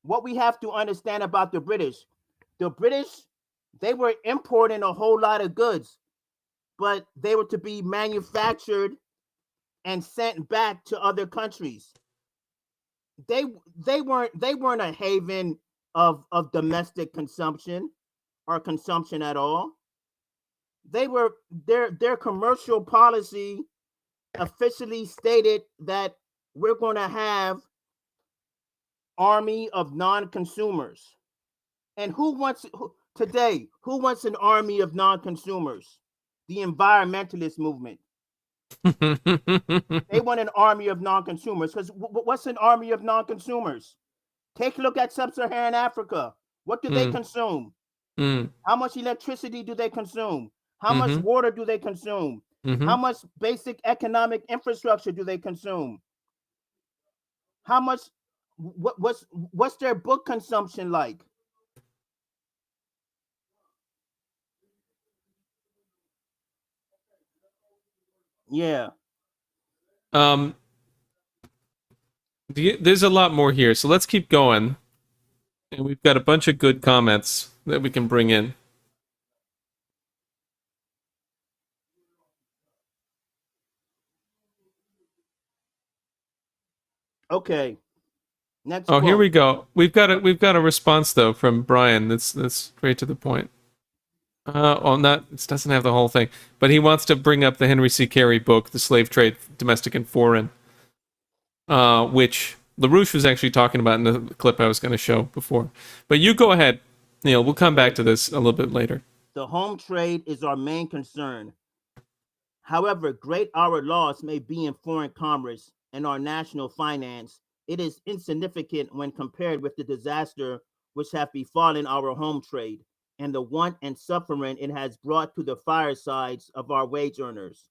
What we have to understand about the British, they were importing a whole lot of goods, but they were to be manufactured and sent back to other countries. They weren't a haven of domestic consumption or consumption at all. Their commercial policy officially stated that we're going to have army of non-consumers. And today, who wants an army of non-consumers? The environmentalist movement. They want an army of non-consumers because what's an army of non-consumers? Take a look at sub-Saharan Africa. What do they Mm, consume? mm, How much electricity do they consume? How much mm-hmm, water do they consume? mm-hmm. How much basic economic infrastructure do they consume? How much what's their book consumption like? Yeah. Um, there's a lot more here, so let's keep going. And we've got a bunch of good comments that we can bring in. Okay. Next Oh, here quote. we go. We've got a response though from Brian. That's straight to the point. Not it doesn't have the whole thing, but he wants to bring up the Henry C. Carey book, The Slave Trade, Domestic and Foreign, which LaRouche was actually talking about in the clip I was going to show before. But you go ahead, Neil. We'll come back to this a little bit later. The home trade is our main concern. However great our loss may be in foreign commerce and our national finance, it is insignificant when compared with the disaster which have befallen our home trade and the want and suffering it has brought to the firesides of our wage earners.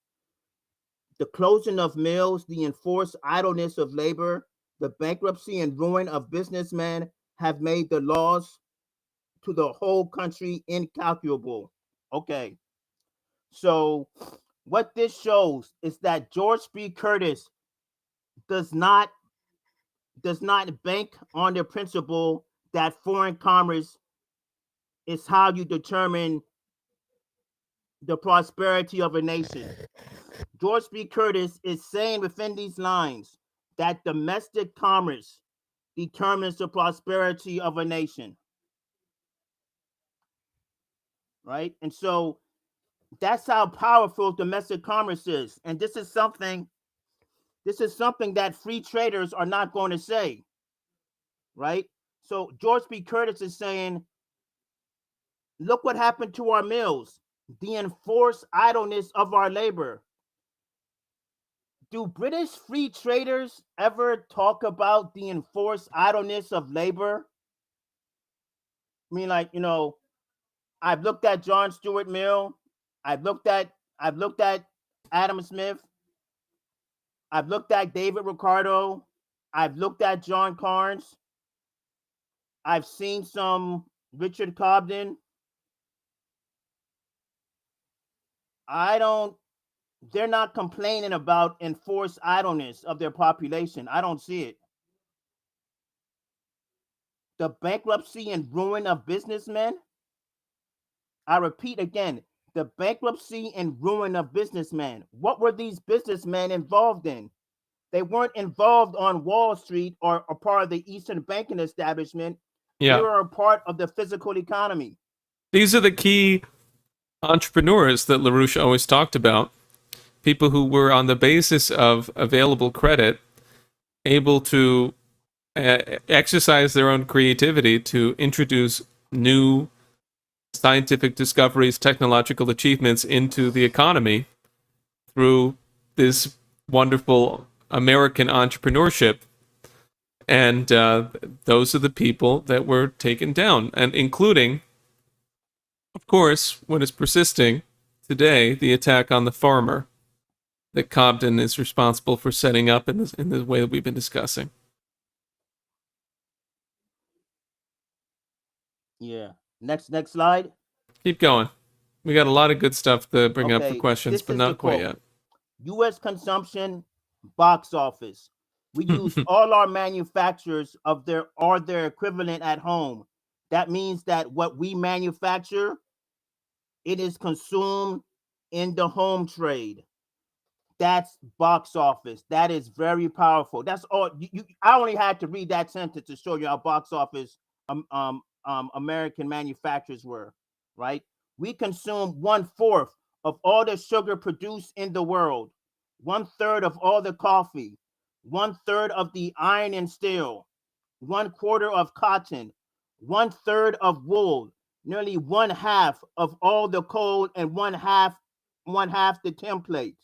The closing of mills, the enforced idleness of labor, the bankruptcy and ruin of businessmen have made the loss to the whole country incalculable. Okay, so what this shows is that George B. Curtis does not bank on the principle that foreign commerce is how you determine the prosperity of a nation. George B. Curtis is saying within these lines that domestic commerce determines the prosperity of a nation, right? And so that's how powerful domestic commerce is. And this is something that free traders are not going to say, right? So George B. Curtis is saying, look what happened to our mills, the enforced idleness of our labor. Do British free traders ever talk about the enforced idleness of labor? I mean, like, I've looked at John Stuart Mill, I've looked at Adam Smith, I've looked at David Ricardo, I've looked at John Carnes, I've seen some Richard Cobden. They're not complaining about enforced idleness of their population. I don't see it. The bankruptcy and ruin of businessmen. I repeat again, the bankruptcy and ruin of businessmen. What were these businessmen involved in? They weren't involved on Wall Street or a part of the Eastern banking establishment. Yeah. They were a part of the physical economy. These are the key entrepreneurs that LaRouche always talked about. People who were, on the basis of available credit, able to exercise their own creativity to introduce new scientific discoveries, technological achievements into the economy through this wonderful American entrepreneurship. And those are the people that were taken down, and including, of course, what is persisting today, the attack on the farmer that Cobden is responsible for setting up in the way that we've been discussing. Yeah. Next slide. Keep going. We got a lot of good stuff to bring up for questions, but not quite yet. U.S. consumption, box office. We use all our manufacturers of their equivalent at home. That means that what we manufacture, it is consumed in the home trade. That's box office. That is very powerful. That's all. I only had to read that sentence to show you how box office American manufacturers were, right? We consume 1/4 of all the sugar produced in the world, 1/3 of all the coffee, 1/3 of the iron and steel, 1/4 of cotton, 1/3 of wool, nearly 1/2 of all the coal, and 1/2 the template.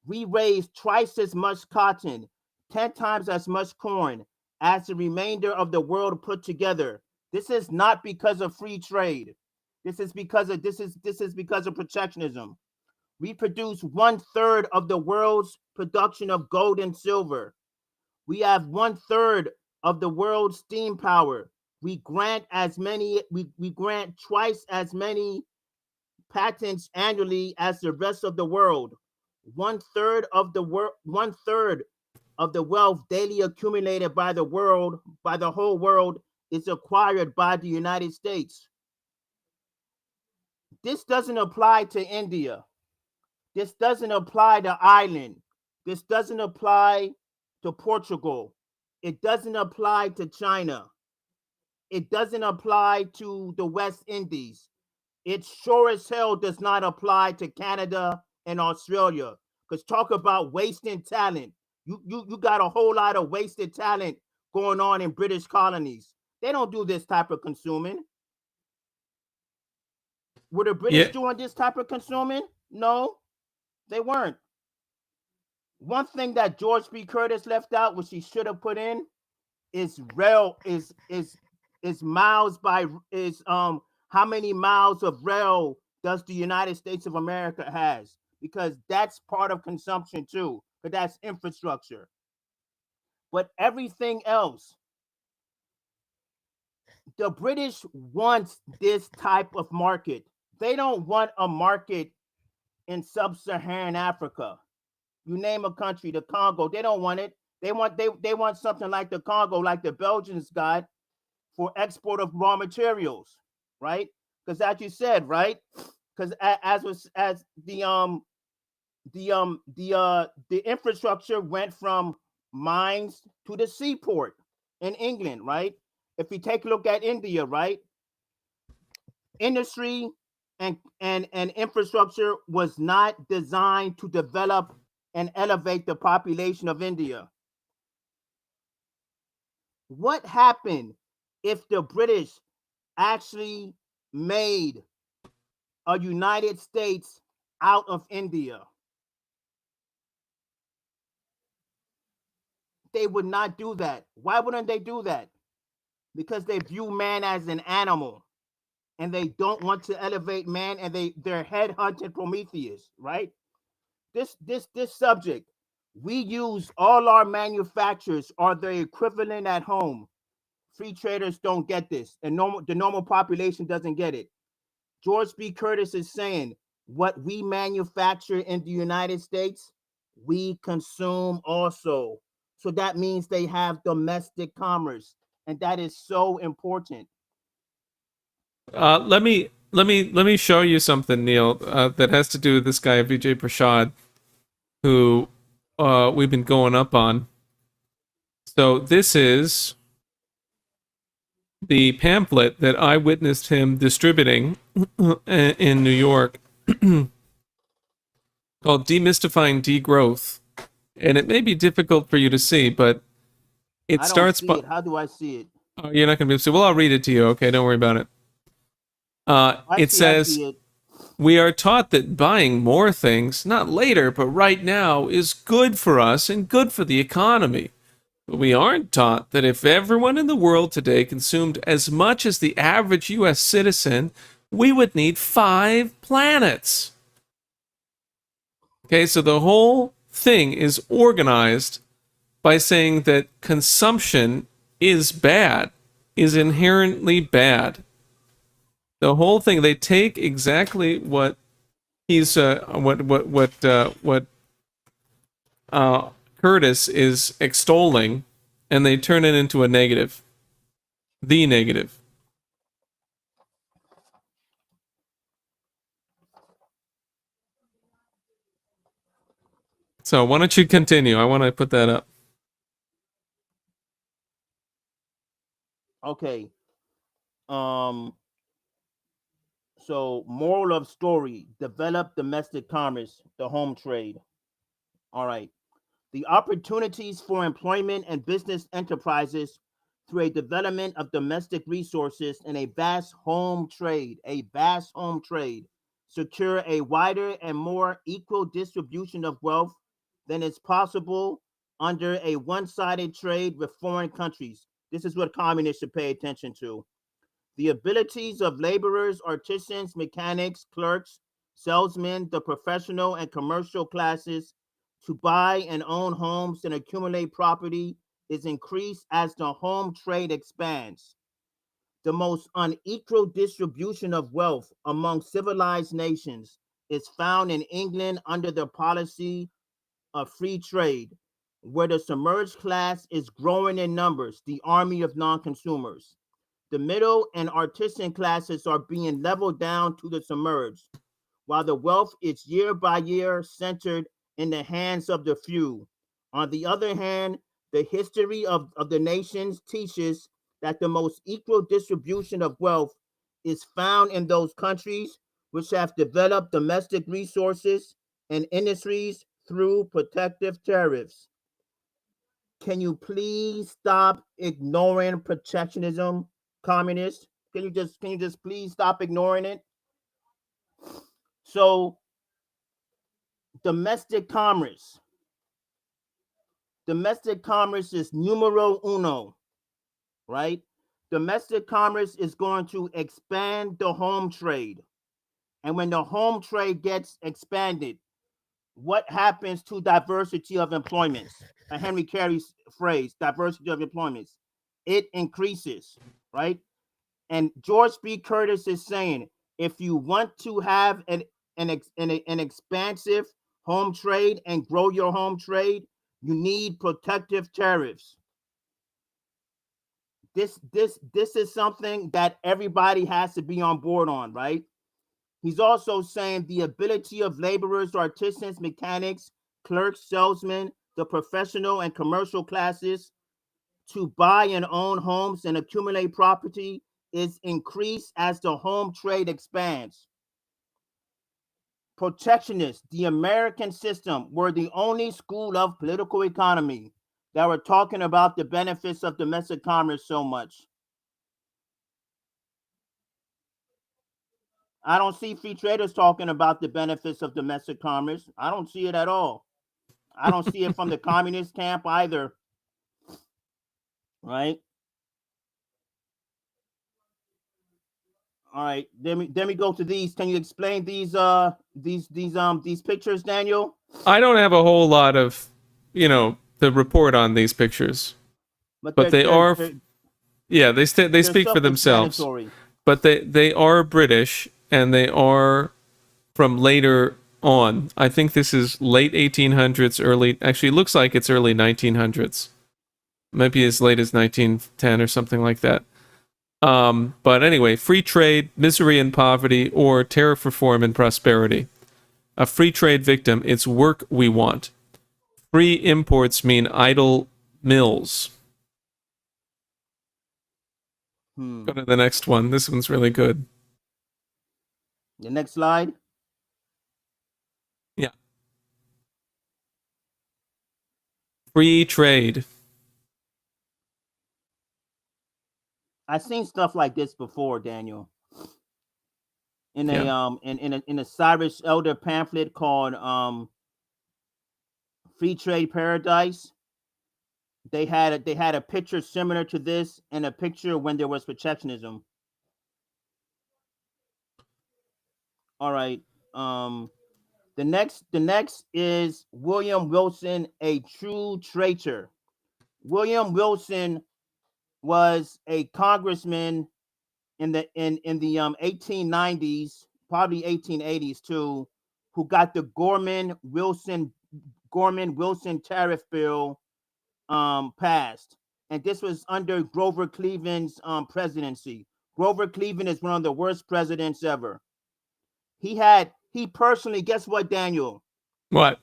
We raise twice as much cotton, 10 times as much corn as the remainder of the world put together. This is not because of free trade. This is because of protectionism. We produce 1/3 of the world's production of gold and silver. We have 1/3 of the world's steam power. We grant twice as many patents annually as the rest of the world. 1/3 of the 1/3 of the wealth daily accumulated by the whole world is acquired by the United States. This doesn't apply to India. This doesn't apply to Ireland. This doesn't apply to Portugal. It doesn't apply to China. It doesn't apply to the West Indies. It sure as hell does not apply to Canada and Australia. Because talk about wasting talent. You got a whole lot of wasted talent going on in British colonies. They don't do this type of consuming. Were the British doing this type of consuming? No, they weren't. One thing that George B. Curtis left out, which he should have put in, is how many miles of rail does the United States of America has? Because that's part of consumption too, but that's infrastructure. But everything else, the British want this type of market. They don't want a market in sub-Saharan Africa. You name a country, the Congo, they don't want it. They want something like the Congo, like the Belgians got for export of raw materials, right? Because as you said, right? Because the infrastructure went from mines to the seaport in England, right? If you take a look at India, right? Industry and infrastructure was not designed to develop and elevate the population of India. What happened if the British actually made a United States out of India? They would not do that. Why wouldn't they do that? Because they view man as an animal and they don't want to elevate man, and they're headhunting Prometheus, right? This subject, we use all our manufacturers are the equivalent at home. Free traders don't get this, and the normal population doesn't get it. George B. Curtis is saying what we manufacture in the United States, we consume also. So that means they have domestic commerce, and that is so important. Let me show you something, Neil, that has to do with this guy Vijay Prashad, who we've been going up on. So this is the pamphlet that I witnessed him distributing in New York, called Demystifying Degrowth. And it may be difficult for you to see, but it I don't starts see by. it. How do I see it? Oh, you're not going to be able to see. Well, I'll read it to you. Okay, don't worry about it. It I says, see it. we are taught that buying more things, not later, but right now, is good for us and good for the economy. But we aren't taught that if everyone in the world today consumed as much as the average U.S. citizen, we would need 5 planets. Okay, so the whole thing is organized by saying that consumption is bad, is inherently bad. The whole thing, they take exactly what he's what Curtis is extolling, and they turn it into a negative, the negative. So why don't you continue? I want to put that up. Okay. Um. So, moral of story: develop domestic commerce, the home trade. All right. The opportunities for employment and business enterprises through a development of domestic resources and a vast home trade, secure a wider and more equal distribution of wealth than is possible under a one-sided trade with foreign countries. This is what communists should pay attention to. The abilities of laborers, artisans, mechanics, clerks, salesmen, the professional and commercial classes to buy and own homes and accumulate property is increased as the home trade expands. The most unequal distribution of wealth among civilized nations is found in England under the policy of free trade, where the submerged class is growing in numbers, the army of non consumers. The middle and artisan classes are being leveled down to the submerged, while the wealth is year by year centered in the hands of the few. On the other hand, the history of the nations teaches that the most equal distribution of wealth is found in those countries which have developed domestic resources and industries through protective tariffs. Can you please stop ignoring protectionism, communists? Can you just please stop ignoring it? So, domestic commerce. Domestic commerce is numero uno, right? Domestic commerce is going to expand the home trade. And when the home trade gets expanded, what happens to diversity of employments? Henry Carey's phrase, diversity of employments. It increases, right? And George B. Curtis is saying, if you want to have an expansive home trade and grow your home trade, you need protective tariffs. This is something that everybody has to be on board on, right? He's also saying the ability of laborers, artisans, mechanics, clerks, salesmen, the professional and commercial classes to buy and own homes and accumulate property is increased as the home trade expands. Protectionists, the American system, were the only school of political economy that were talking about the benefits of domestic commerce so much. I don't see free traders talking about the benefits of domestic commerce. I don't see it at all. I don't see it from the communist camp either. Right? All right. Then we go to these. Can you explain these pictures, Daniel? I don't have a whole lot of, the report on these pictures, but they are, yeah, they speak for themselves. But they are British, and they are from later on. I think this is late 1800s, actually, it looks like it's early 1900s. Maybe as late as 1910 or something like that. But anyway, free trade, misery and poverty, or tariff reform and prosperity. A free trade victim, it's work we want. Free imports mean idle mills. Go to the next one. This one's really good. The next slide. Yeah. Free trade. I've seen stuff like this before, Daniel. In a Cyrus Elder pamphlet called Free Trade Paradise. They had a picture similar to this, and a picture when there was protectionism. All right. The next is William Wilson, a true traitor. William Wilson was a congressman in the 1890s, probably 1880s too, who got the Gorman-Wilson tariff bill passed, and this was under Grover Cleveland's presidency. Grover Cleveland is one of the worst presidents ever. He personally, guess what, Daniel? What?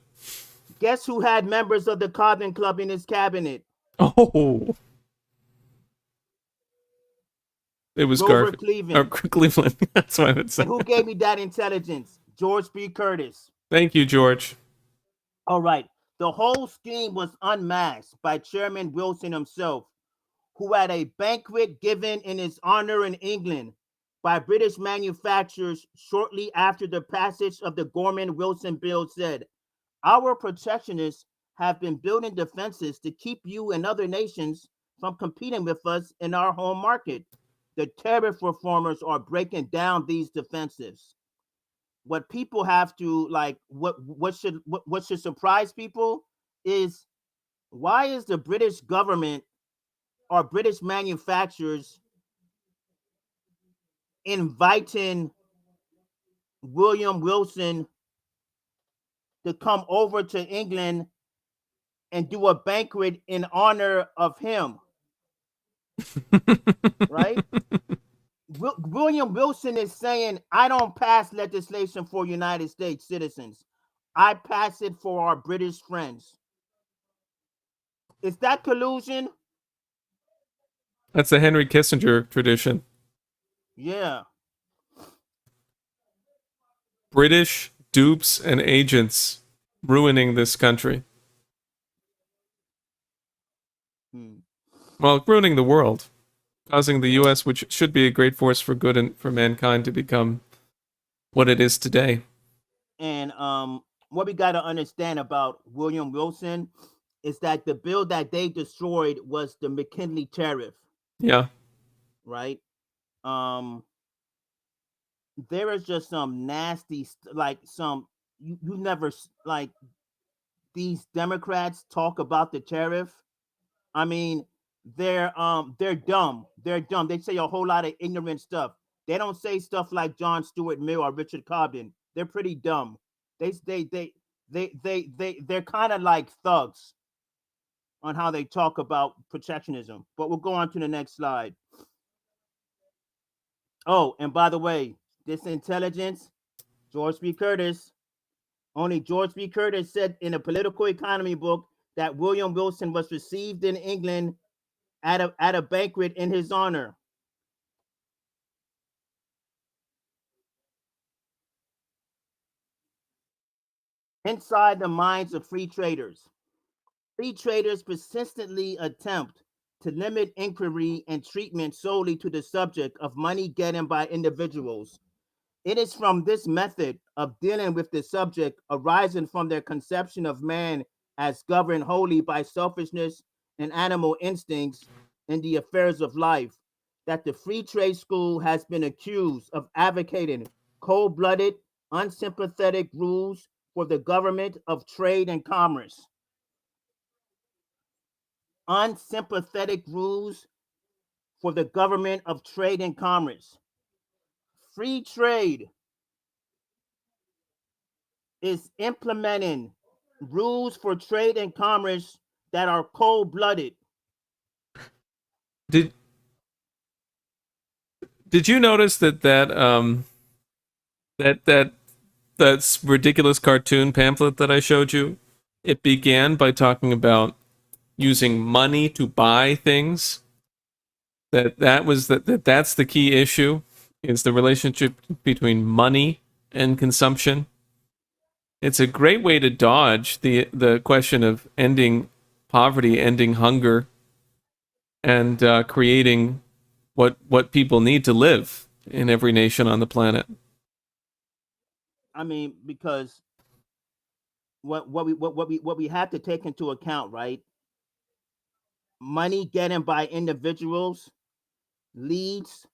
Guess who had members of the Carbon Club in his cabinet? Oh. It was Grover Cleveland. Cleveland. That's what I would say. And who gave me that intelligence? George B. Curtis. Thank you, George. All right. The whole scheme was unmasked by Chairman Wilson himself, who had a banquet given in his honor in England by British manufacturers shortly after the passage of the Gorman-Wilson bill said, "Our protectionists have been building defenses to keep you and other nations from competing with us in our home market. The tariff reformers are breaking down these defenses." What people have to what should surprise people is, why is the British government or British manufacturers inviting William Wilson to come over to England and do a banquet in honor of him? Right? William Wilson is saying, I don't pass legislation for United States citizens. I pass it for our British friends. Is that collusion? That's the Henry Kissinger tradition. Yeah. British dupes and agents ruining this country. Well, ruining the world. Causing the U.S., which should be a great force for good and for mankind, to become what it is today. And what we got to understand about William Wilson is that the bill that they destroyed was the McKinley tariff. Yeah. Right? There is just some nasty, you never, these Democrats talk about the tariff. I mean, they're dumb. They're dumb. They say a whole lot of ignorant stuff. They don't say stuff like John Stuart Mill or Richard Cobden. They're pretty dumb. They're kind of like thugs on how they talk about protectionism. But we'll go on to the next slide. Oh, and by the way, this intelligence, George B. Curtis. Only George B. Curtis said in a political economy book that William Wilson was received in England at a banquet in his honor. Inside the minds of free traders. Free traders persistently attempt to limit inquiry and treatment solely to the subject of money getting by individuals. It is from this method of dealing with the subject, arising from their conception of man as governed wholly by selfishness and animal instincts in the affairs of life, that the free trade school has been accused of advocating cold-blooded, unsympathetic rules for the government of trade and commerce. Unsympathetic rules for the government of trade and commerce. Free trade is implementing rules for trade and commerce that are cold-blooded. Did did you notice that's ridiculous cartoon pamphlet that I showed you? It began by talking about using money to buy things. That's the key issue, is the relationship between money and consumption. It's a great way to dodge the question of ending poverty, ending hunger, and creating what people need to live in every nation on the planet. I mean, because what we have to take into account, right? Money getting by individuals leads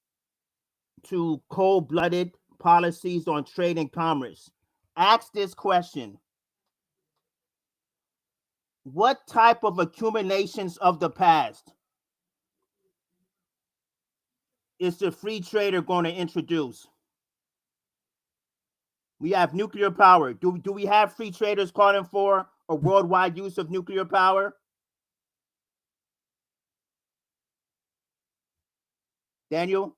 to cold-blooded policies on trade and commerce. Ask this question: what type of accumulations of the past is the free trader going to introduce? We have nuclear power. Do we have free traders calling for a worldwide use of nuclear power? Daniel?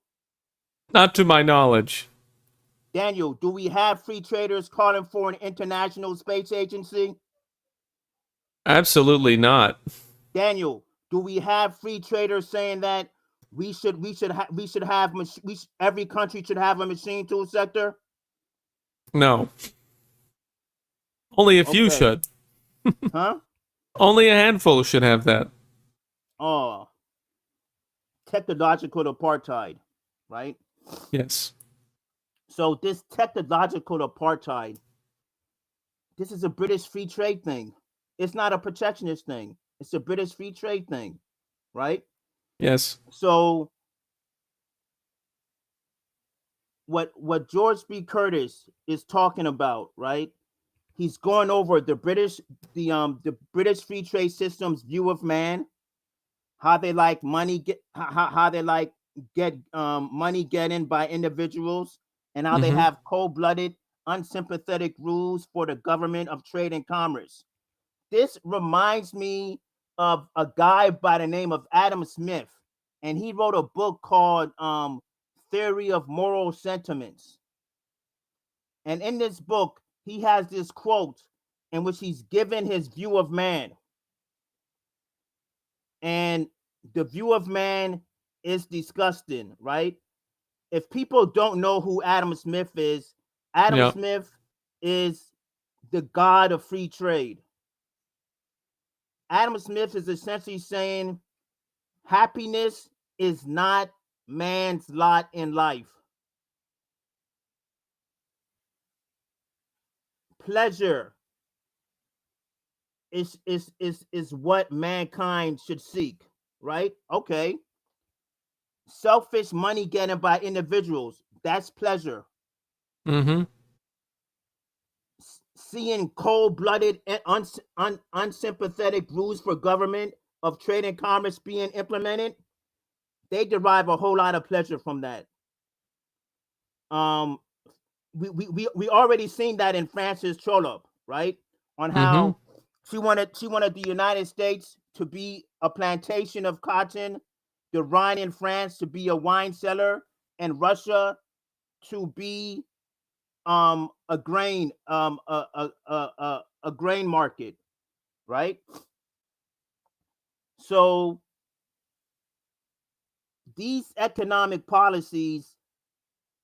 Not to my knowledge. Daniel, do we have free traders calling for an international space agency? Absolutely not. Daniel, do we have free traders saying that every country should have a machine tool sector? No. Only a few Okay. should. Huh? Only a handful should have that. Oh, technological apartheid, right? Yes. So this technological apartheid, this is a British free trade thing. It's not a protectionist thing. It's a British free trade thing, right? Yes. So what George B. Curtis is talking about, right? He's going over the British free trade system's view of man, how they like money how they like get money getting by individuals, and how they Mm-hmm. have cold-blooded, unsympathetic rules for the government of trade and commerce. This reminds me of a guy by the name of Adam Smith, and he wrote a book called Theory of Moral Sentiments. And in this book, he has this quote in which he's given his view of man. And the view of man is disgusting, right? If people don't know who Adam Smith is, Adam Yeah. Smith is the god of free trade. Adam Smith is essentially saying happiness is not man's lot in life. Pleasure is what mankind should seek, right? Okay. Selfish money getting by individuals, that's pleasure. Mm-hmm. Seeing cold-blooded and unsympathetic rules for government of trade and commerce being implemented, they derive a whole lot of pleasure from that. Um, we already seen that in Frances Trollope, right? On Mm-hmm. how she wanted the United States to be a plantation of cotton, the Rhine in France to be a wine cellar, and Russia to be a grain a grain market, right? So these economic policies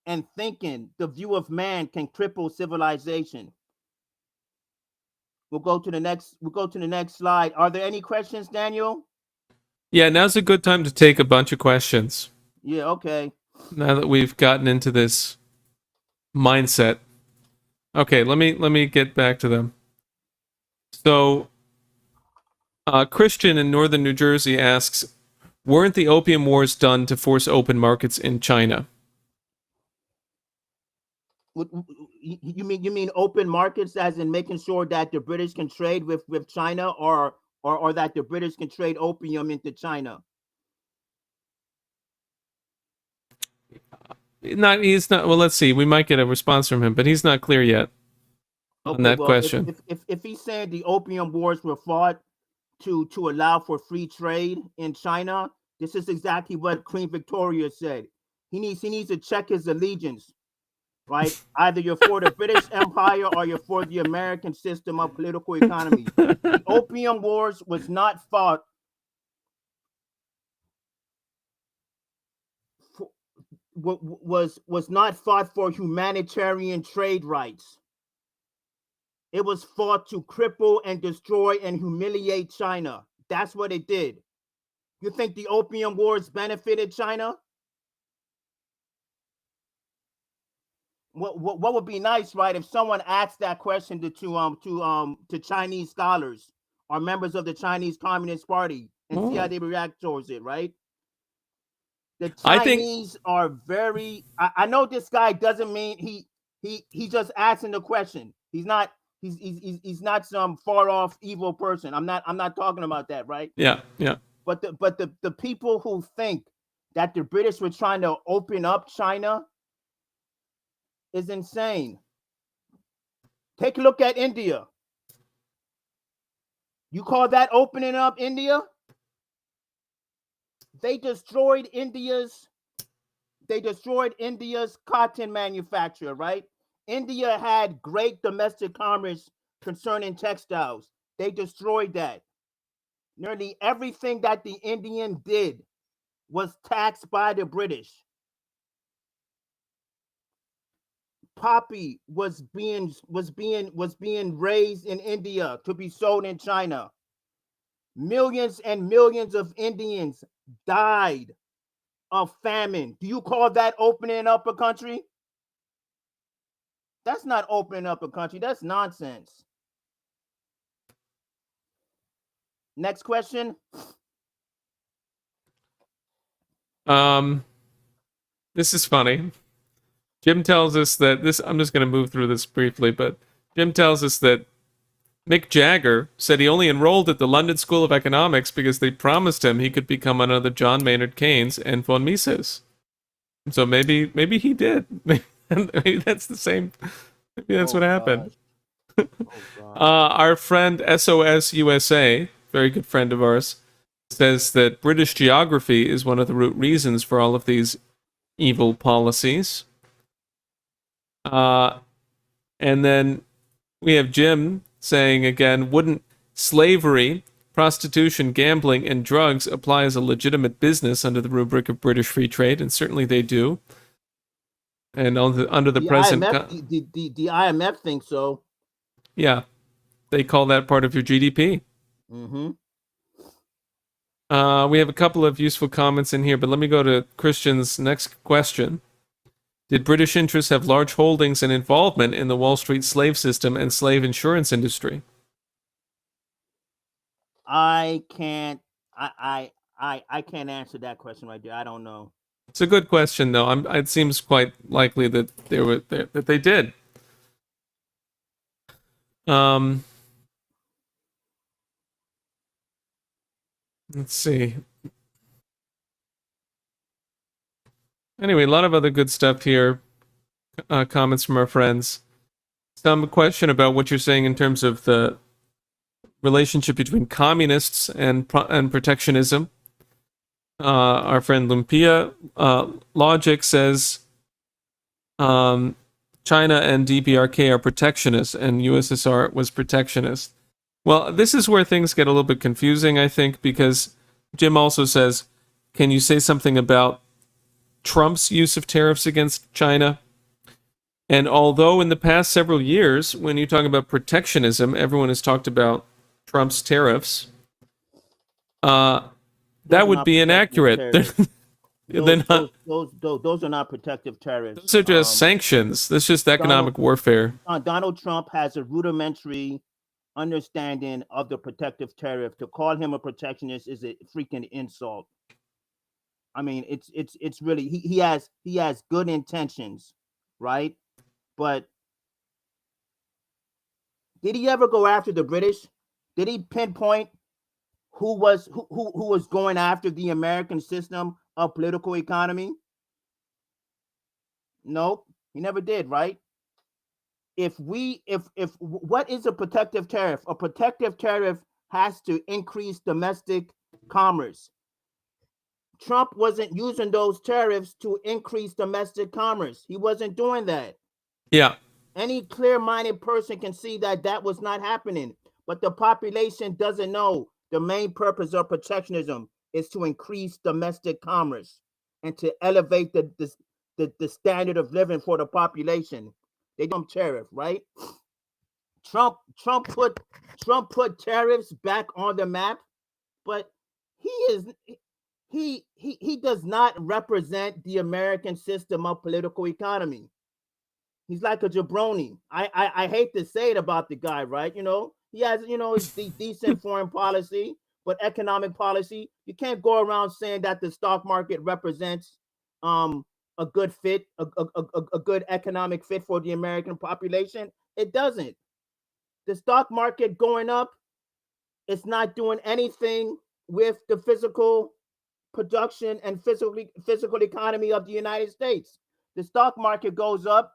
and thinking, the view of man, can cripple civilization. We'll go to the next slide. Are there any questions, Daniel? Yeah, now's a good time to take a bunch of questions. Yeah, okay. Now that we've gotten into this mindset. Okay, let me get back to them. So, Christian in northern New Jersey asks, weren't the opium wars done to force open markets in China? You mean open markets, as in making sure that the British can trade with China, or that the British can trade opium into China? He's not. Well, let's see. We might get a response from him, but he's not clear yet on that Well, question. if he's saying the opium wars were fought to allow for free trade in China, this is exactly what Queen Victoria said. He needs to check his allegiance, right? Either you're for the British Empire or you're for the American system of political economy. The opium wars was not fought was not fought for humanitarian trade rights. It was fought to cripple and destroy and humiliate China. That's what it did. You think the opium wars benefited China? What would be nice, right, if someone asked that question to Chinese scholars or members of the Chinese Communist Party and see how they react towards it, right? The Chinese are very. I know this guy doesn't mean he just asking the question. He's not some far off evil person. I'm not talking about that, right? Yeah. But the people who think that the British were trying to open up China is insane. Take a look at India. You call that opening up India? They destroyed India's cotton manufacture, right? India had great domestic commerce concerning textiles. They destroyed that. Nearly everything that the Indian did was taxed by the British. Poppy was being raised in India to be sold in China. Millions and millions of Indians died of famine. Do you call that opening up a country? That's not opening up a country. That's nonsense. Next question. This is funny. Jim tells us that this. I'm just going to move through this briefly, but Jim tells us that Mick Jagger said he only enrolled at the London School of Economics because they promised him he could become another John Maynard Keynes and von Mises. So maybe he did. Maybe that's the same. Maybe that's what happened. Our friend SOS USA, very good friend of ours, says that British geography is one of the root reasons for all of these evil policies. And then we have Jim saying again, wouldn't slavery, prostitution, gambling, and drugs apply as a legitimate business under the rubric of British free trade? And certainly they do. And under the present... the IMF thinks so. Yeah. They call that part of your GDP. Mm-hmm. We have a couple of useful comments in here, but let me go to Christian's next question. Did British interests have large holdings and involvement in the Wall Street slave system and slave insurance industry? I can't answer that question right there. I don't know. It's a good question, though. It seems quite likely that that they did. Let's see. Anyway, a lot of other good stuff here. Comments from our friends. Some question about what you're saying in terms of the relationship between communists and protectionism. Our friend Lumpia Logic says China and DPRK are protectionist and USSR was protectionist. Well, this is where things get a little bit confusing, I think, because Jim also says, can you say something about Trump's use of tariffs against China? And although in the past several years, when you talk about protectionism, everyone has talked about Trump's tariffs, that Those are would not be protective inaccurate. They're, tariffs. they're not, Those are not protective tariffs. those are just sanctions. That's just economic warfare. Donald Trump has a rudimentary understanding of the protective tariff. To call him a protectionist is a freaking insult. I mean, it's really he has good intentions, right? But did he ever go after the British? Did he pinpoint who was going after the American system of political economy? Nope, he never did, right? If what is a protective tariff? A protective tariff has to increase domestic commerce. Trump wasn't using those tariffs to increase domestic commerce. He wasn't doing that. Yeah. Any clear-minded person can see that that was not happening. But the population doesn't know the main purpose of protectionism is to increase domestic commerce and to elevate the standard of living for the population. They don't tariff, right? Trump put tariffs back on the map, but he does not represent the American system of political economy. He's like a jabroni. I hate to say it about the guy, right? You know, he has, you know, decent foreign policy, but economic policy, you can't go around saying that the stock market represents a good fit, a good economic fit for the American population. It doesn't. The stock market going up, it's not doing anything with the physical production and physical economy of the United States. The stock market goes up,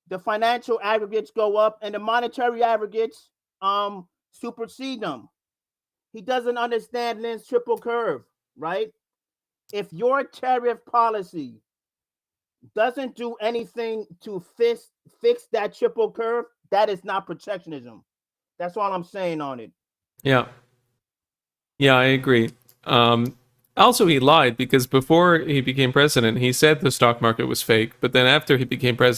the financial aggregates go up, and the monetary aggregates supersede them. He doesn't understand Lynn's triple curve, right? If your tariff policy doesn't do anything to fix that triple curve, that is not protectionism. That's all I'm saying on it. Yeah. Yeah, I agree. Also, he lied because before he became president, he said the stock market was fake. But then after he became president,